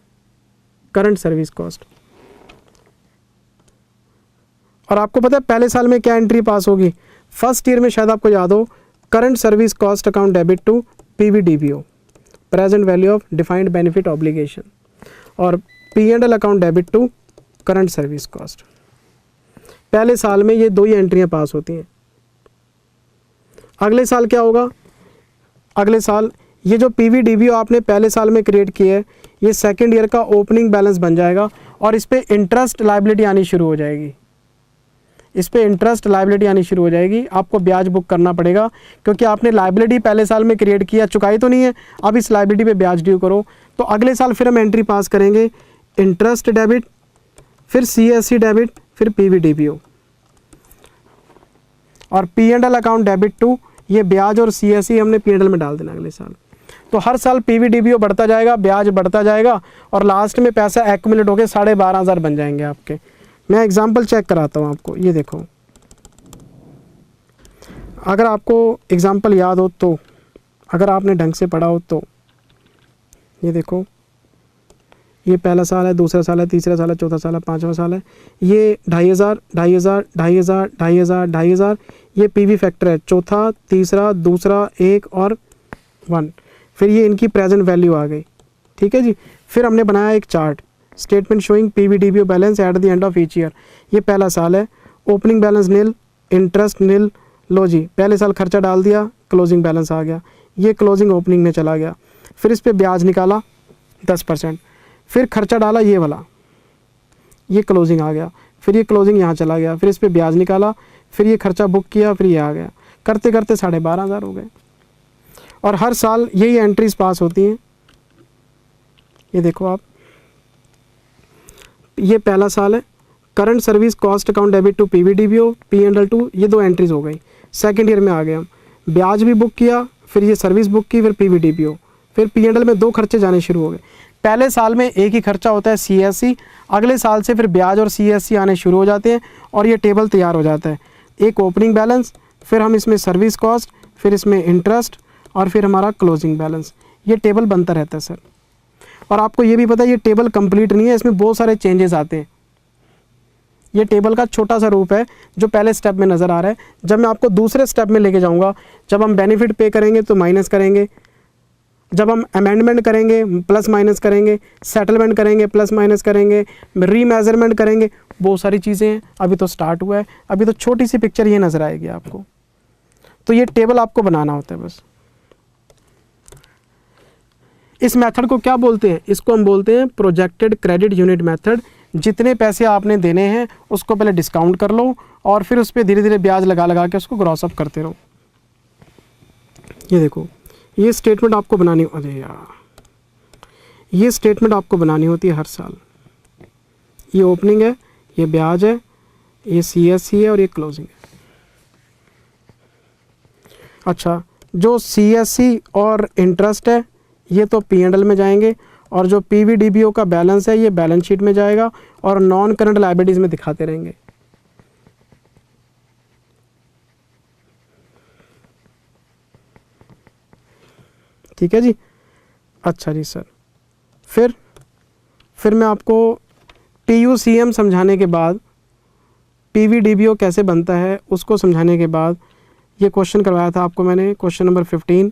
S1: current service cost. और आपको पता है पहले साल में क्या एंट्री पास होगी? फर्स्ट ईयर में शायद आपको याद हो, current service cost account debit to PVDBO, present value of defined benefit obligation, और P and L account debit to current service cost. पहले साल में ये दो ही एंट्रियां पास होती हैं। अगले साल क्या होगा? अगले साल ये जो पीवीडीबीओ आपने पहले साल में क्रिएट किया है, ये सेकेंड ईयर का ओपनिंग बैलेंस बन जाएगा और इस पर इंटरेस्ट लायबिलिटी आनी शुरू हो जाएगी। इस पे इंटरेस्ट लायबिलिटी आनी शुरू हो जाएगी। आपको ब्याज बुक करना पड़ेगा क्योंकि आपने लायबिलिटी पहले साल में क्रिएट किया, चुकाई तो नहीं है, अब इस लायबिलिटी पे ब्याज ड्यू करो। तो अगले साल फिर हम एंट्री पास करेंगे, इंटरेस्ट डेबिट, फिर सीएससी डेबिट, फिर पीवीडीबीओ, और पी&एल अकाउंट डेबिट टू, ये ब्याज और सीएससी हमने पी&एल में डाल देना अगले साल। तो हर साल पीवीडीबीओ बढ़ता जाएगा, ब्याज बढ़ता जाएगा और लास्ट में पैसा एक्यूमुलेट होकर 12,500 बन जाएंगे आपके। मैं एग्जांपल चेक कराता हूँ आपको, ये देखो, अगर आपको एग्जांपल याद हो तो, अगर आपने ढंग से पढ़ा हो तो, ये देखो, ये पहला साल है, दूसरा साल है, तीसरा साल है, चौथा साल है, पांचवा साल है। ये 2,500, 2,500, 2,500, 2,500, 2,500, ये पीवी फैक्टर है, चौथा, तीसरा, दूसरा, 1 और 1। फिर ये इनकी प्रेजेंट वैल्यू आ गई, ठीक है जी। फिर हमने बनाया एक chart, statement showing PVDBO balance at the end of each year. ये पहला साल है, opening balance nil, interest nil. लो जी, पहले साल खर्चा डाल दिया, क्लोजिंग बैलेंस आ गया, ये क्लोजिंग ओपनिंग में चला गया। फिर इस पे ब्याज निकाला 10%, फिर खर्चा डाला ये वाला, ये क्लोजिंग आ गया, फिर ये क्लोजिंग यहाँ चला गया, फिर इस पे ब्याज निकाला, फिर ये खर्चा बुक किया, फिर ये आ गया, करते करते 12,500 हो गए। और हर साल यही एंट्रीज पास होती हैं। ये देखो आप, ये पहला साल है, current service cost account debit to PVDBO, P and L to, ये 2 एंट्रीज हो गई। सेकेंड ईयर में आ गए हम, ब्याज भी बुक किया, फिर ये सर्विस बुक की, फिर पीवीडीबीओ, फिर पी&एल में 2 खर्चे जाने शुरू हो गए। पहले साल में एक ही खर्चा होता है सीएससी, अगले साल से फिर ब्याज और सीएससी आने शुरू हो जाते हैं और ये टेबल तैयार हो जाता है। एक ओपनिंग बैलेंस, फिर हम इसमें सर्विस कॉस्ट, फिर इसमें इंटरेस्ट और फिर हमारा क्लोजिंग बैलेंस, ये टेबल बनता रहता है सर। और आपको ये भी पता है ये टेबल कंप्लीट नहीं है, इसमें बहुत सारे चेंजेस आते हैं। ये टेबल का छोटा सा रूप है जो पहले स्टेप में नज़र आ रहा है। जब मैं आपको दूसरे स्टेप में लेके जाऊंगा, जब हम बेनिफिट पे करेंगे तो माइनस करेंगे, जब हम अमेंडमेंट करेंगे प्लस माइनस करेंगे, सेटलमेंट करेंगे प्लस माइनस करेंगे, रीमेजरमेंट करेंगे, बहुत सारी चीज़ें हैं। अभी तो स्टार्ट हुआ है, अभी तो छोटी सी पिक्चर ये नज़र आएगी आपको। तो ये टेबल आपको बनाना होता है बस। इस मेथड को क्या बोलते हैं? इसको हम बोलते हैं प्रोजेक्टेड क्रेडिट यूनिट मेथड। जितने पैसे आपने देने हैं उसको पहले डिस्काउंट कर लो और फिर उस पर धीरे धीरे ब्याज लगा लगा के उसको ग्रॉस अप करते रहो। ये देखो, ये स्टेटमेंट आपको बनानी, अरे यार, ये स्टेटमेंट आपको बनानी होती है हर साल। ये ओपनिंग है, ये ब्याज है, ये सीएससी है और ये क्लोजिंग है। अच्छा, जो सीएससी और इंटरेस्ट है ये तो पी&एल में जाएंगे और जो पीवीडीबीओ का बैलेंस है ये बैलेंस शीट में जाएगा और नॉन करंट लायबिलिटीज में दिखाते रहेंगे। ठीक है जी। अच्छा जी सर, फिर मैं आपको पीयूसीएम समझाने के बाद, पीवीडीबीओ कैसे बनता है उसको समझाने के बाद, ये क्वेश्चन करवाया था आपको मैंने, क्वेश्चन नंबर 15।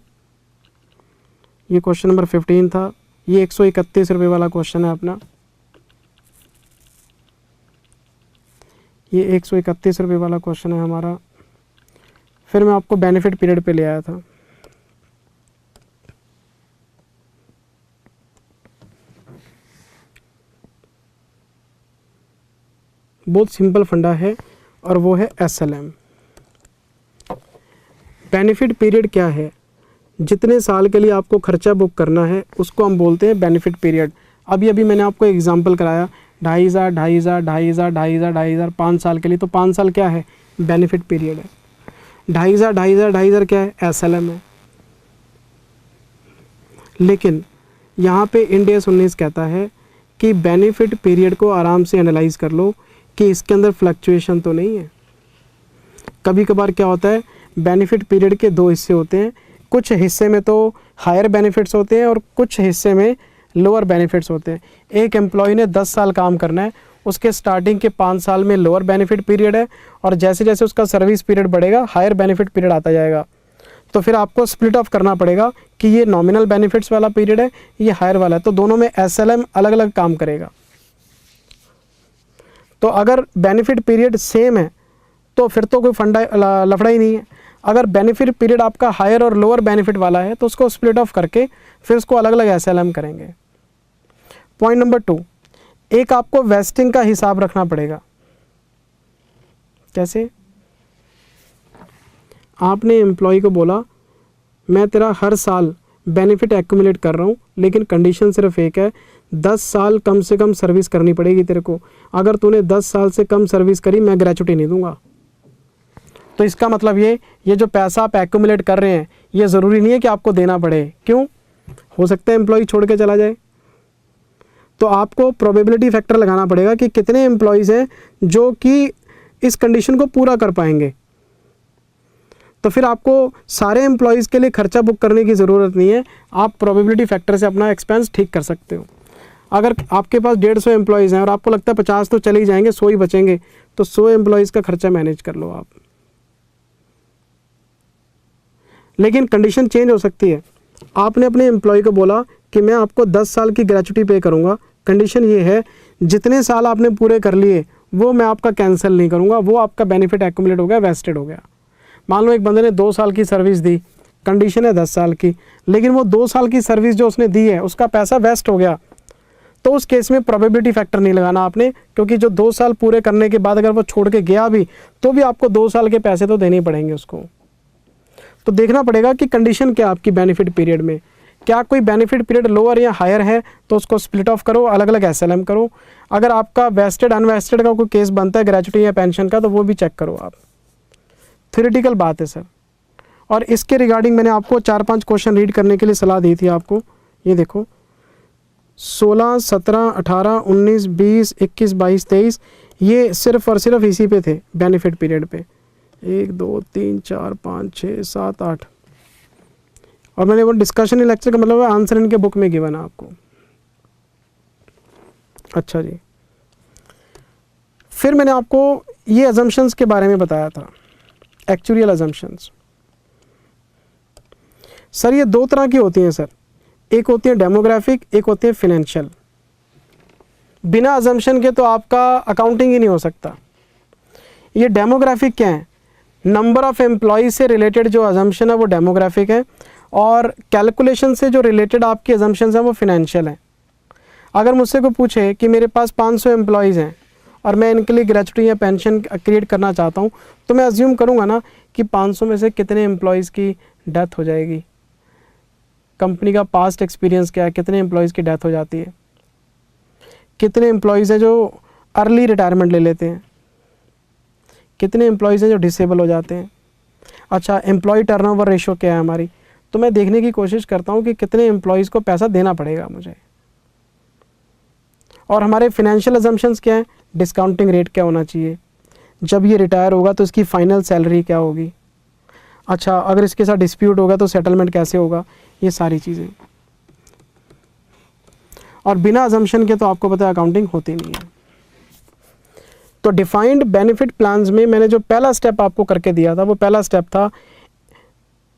S1: ये क्वेश्चन नंबर 15 था। ये 131 रुपये वाला क्वेश्चन है अपना। ये 131 रुपये वाला क्वेश्चन है हमारा। फिर मैं आपको बेनिफिट पीरियड पे ले आया था। बहुत सिंपल फंडा है और वो है SLM। बेनिफिट पीरियड क्या है? जितने साल के लिए आपको खर्चा बुक करना है उसको हम बोलते हैं बेनिफिट पीरियड। अभी मैंने आपको एग्जांपल कराया, 2,500, 2,500, 2,500, 2,500, 2,500, 5 साल के लिए, तो 5 साल क्या है? बेनिफिट पीरियड है। 2,500, 2,500, 2,500 क्या है? SLM है। लेकिन यहाँ पे IND AS 19 कहता है कि बेनिफिट पीरियड को आराम से एनालाइज कर लो कि इसके अंदर फ्लक्चुएशन तो नहीं है। कभी कभार क्या होता है, बेनिफिट पीरियड के दो हिस्से होते हैं, कुछ हिस्से में तो हायर बेनिफिट्स होते हैं और कुछ हिस्से में लोअर बेनिफिट्स होते हैं। एक एम्प्लॉय ने 10 साल काम करना है, उसके स्टार्टिंग के 5 साल में लोअर बेनिफिट पीरियड है और जैसे जैसे उसका सर्विस पीरियड बढ़ेगा हायर बेनिफिट पीरियड आता जाएगा। तो फिर आपको स्प्लिट ऑफ करना पड़ेगा कि ये नॉमिनल बेनिफिट्स वाला पीरियड है, ये हायर वाला है, तो दोनों में SLM अलग अलग काम करेगा। तो अगर बेनिफिट पीरियड सेम है तो फिर तो कोई लफड़ा ही नहीं है। अगर बेनिफिट पीरियड आपका हायर और लोअर बेनिफिट वाला है तो उसको स्प्लिट ऑफ करके फिर उसको अलग अलग SLM करेंगे। पॉइंट नंबर 2, एक आपको वेस्टिंग का हिसाब रखना पड़ेगा। कैसे? आपने एम्प्लॉय को बोला मैं तेरा हर साल बेनिफिट एक्यूमुलेट कर रहा हूँ, लेकिन कंडीशन सिर्फ एक है, 10 साल कम से कम सर्विस करनी पड़ेगी तेरे को। अगर तूने 10 साल से कम सर्विस करी मैं ग्रेचुटी नहीं दूंगा। तो इसका मतलब ये जो पैसा आप एक्यूमुलेट कर रहे हैं ये ज़रूरी नहीं है कि आपको देना पड़े। क्यों? हो सकता है एम्प्लॉय छोड़ के चला जाए। तो आपको प्रोबेबिलिटी फैक्टर लगाना पड़ेगा कि कितने एम्प्लॉयज़ हैं जो कि इस कंडीशन को पूरा कर पाएंगे। तो फिर आपको सारे एम्प्लॉयज़ के लिए खर्चा बुक करने की ज़रूरत नहीं है, आप प्रोबेबिलिटी फैक्टर से अपना एक्सपेंस ठीक कर सकते हो। अगर आपके पास 150 एम्प्लॉयज़ हैं और आपको लगता है 50 तो चले ही जाएंगे, 100 ही बचेंगे, तो 100 एम्प्लॉयज़ का खर्चा मैनेज कर लो आप। लेकिन कंडीशन चेंज हो सकती है। आपने अपने एम्प्लॉय को बोला कि मैं आपको 10 साल की ग्रेचुटी पे करूँगा, कंडीशन ये है जितने साल आपने पूरे कर लिए वो मैं आपका कैंसिल नहीं करूँगा, वो आपका बेनिफिट एक्यूमुलेट हो गया, वेस्टेड हो गया। मान लो एक बंदे ने 2 साल की सर्विस दी, कंडीशन है 10 साल की, लेकिन वो 2 साल की सर्विस जो उसने दी है उसका पैसा वेस्ट हो गया, तो उस केस में प्रोबेबिलिटी फैक्टर नहीं लगाना आपने, क्योंकि जो 2 साल पूरे करने के बाद अगर वो छोड़ के गया भी तो भी आपको 2 साल के पैसे तो देने पड़ेंगे उसको। तो देखना पड़ेगा कि कंडीशन क्या आपकी बेनिफिट पीरियड में, क्या कोई बेनिफिट पीरियड लोअर या हायर है तो उसको स्प्लिट ऑफ करो, अलग अलग SLM करो। अगर आपका वेस्टेड अनवेस्टेड का कोई केस बनता है ग्रेचुटी या पेंशन का तो वो भी चेक करो आप। थ्योरेटिकल बात है सर, और इसके रिगार्डिंग मैंने आपको 4-5 क्वेश्चन रीड करने के लिए सलाह दी थी आपको। ये देखो 16, 17, 18, 19, 20, 21, 22, 23 ये सिर्फ और सिर्फ इसी पे थे बेनिफिट पीरियड पे। 1, 2, 3, 4, 5, 6, 7, 8 और मैंने वो डिस्कशन इन लेक्चर का मतलब आंसर इनके बुक में गिवन है आपको। अच्छा जी, फिर मैंने आपको ये अजम्पशंस के बारे में बताया था, एक्चुरियल अजम्पशंस। सर ये 2 तरह की होती हैं सर, एक होती है डेमोग्राफिक, एक होती है फिनेंशियल। बिना अजम्पशन के तो आपका अकाउंटिंग ही नहीं हो सकता। ये डेमोग्राफिक क्या है? नंबर ऑफ एम्प्लॉयज से रिलेटेड जो अजम्पशन है वो डेमोग्राफिक है, और कैलकुलेशन से जो रिलेटेड आपकी अजम्पशंस हैं वो फिनेंशियल है। अगर मुझसे कोई पूछे कि मेरे पास 500 एम्प्लॉयज़ हैं और मैं इनके लिए ग्रेचुटी या पेंशन क्रिएट करना चाहता हूँ, तो मैं अज्यूम करूँगा ना कि 500 में से कितने एम्प्लॉयज़ की डेथ हो जाएगी, कंपनी का पास्ट एक्सपीरियंस क्या है, कितने एम्प्लॉयज़ की डेथ हो जाती है, कितने एम्प्लॉयज़ हैं जो अर्ली रिटायरमेंट ले लेते हैं, कितने एम्प्लॉयज़ हैं जो डिसेबल हो जाते हैं। अच्छा, एम्प्लॉय टर्नओवर रेशो क्या है हमारी, तो मैं देखने की कोशिश करता हूँ कि कितने एम्प्लॉयज़ को पैसा देना पड़ेगा मुझे। और हमारे फिनेंशियल अजम्पशंस क्या है? डिस्काउंटिंग रेट क्या होना चाहिए, जब ये रिटायर होगा तो इसकी फाइनल सैलरी क्या होगी, अच्छा अगर इसके साथ डिस्प्यूट होगा तो सेटलमेंट कैसे होगा, ये सारी चीज़ें। और बिना अजम्पशन के तो आपको पता है अकाउंटिंग होती नहीं है। तो डिफाइंड बेनिफिट प्लान्स में मैंने जो पहला स्टेप आपको करके दिया था वो पहला स्टेप था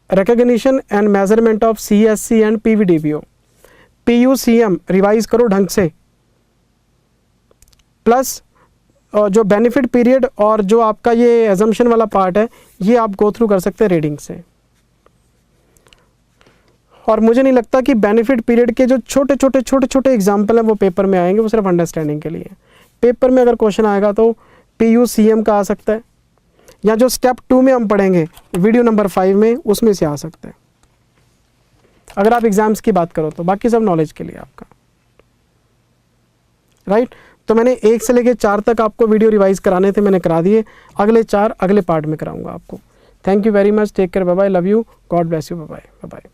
S1: recognition and measurement of CSC and PVDPO। PUCM revise करो ढंग से, प्लस जो बेनिफिट पीरियड और जो आपका ये एजम्पशन वाला पार्ट है ये आप गो थ्रू कर सकते हैं रीडिंग से। और मुझे नहीं लगता कि बेनिफिट पीरियड के जो छोटे छोटे एग्जाम्पल हैं वो पेपर में आएंगे, वो सिर्फ अंडरस्टैंडिंग के लिए। पेपर में अगर क्वेश्चन आएगा तो PUCM का आ सकता है, या जो स्टेप 2 में हम पढ़ेंगे वीडियो नंबर 5 में उसमें से आ सकता है, अगर आप एग्जाम्स की बात करो तो। बाकी सब नॉलेज के लिए आपका, राइट। तो मैंने 1 से लेकर 4 तक आपको वीडियो रिवाइज कराने थे, मैंने करा दिए, अगले 4 अगले पार्ट में कराऊंगा आपको। Thank you very much, take care, bye bye, love you, God bless you, bye bye.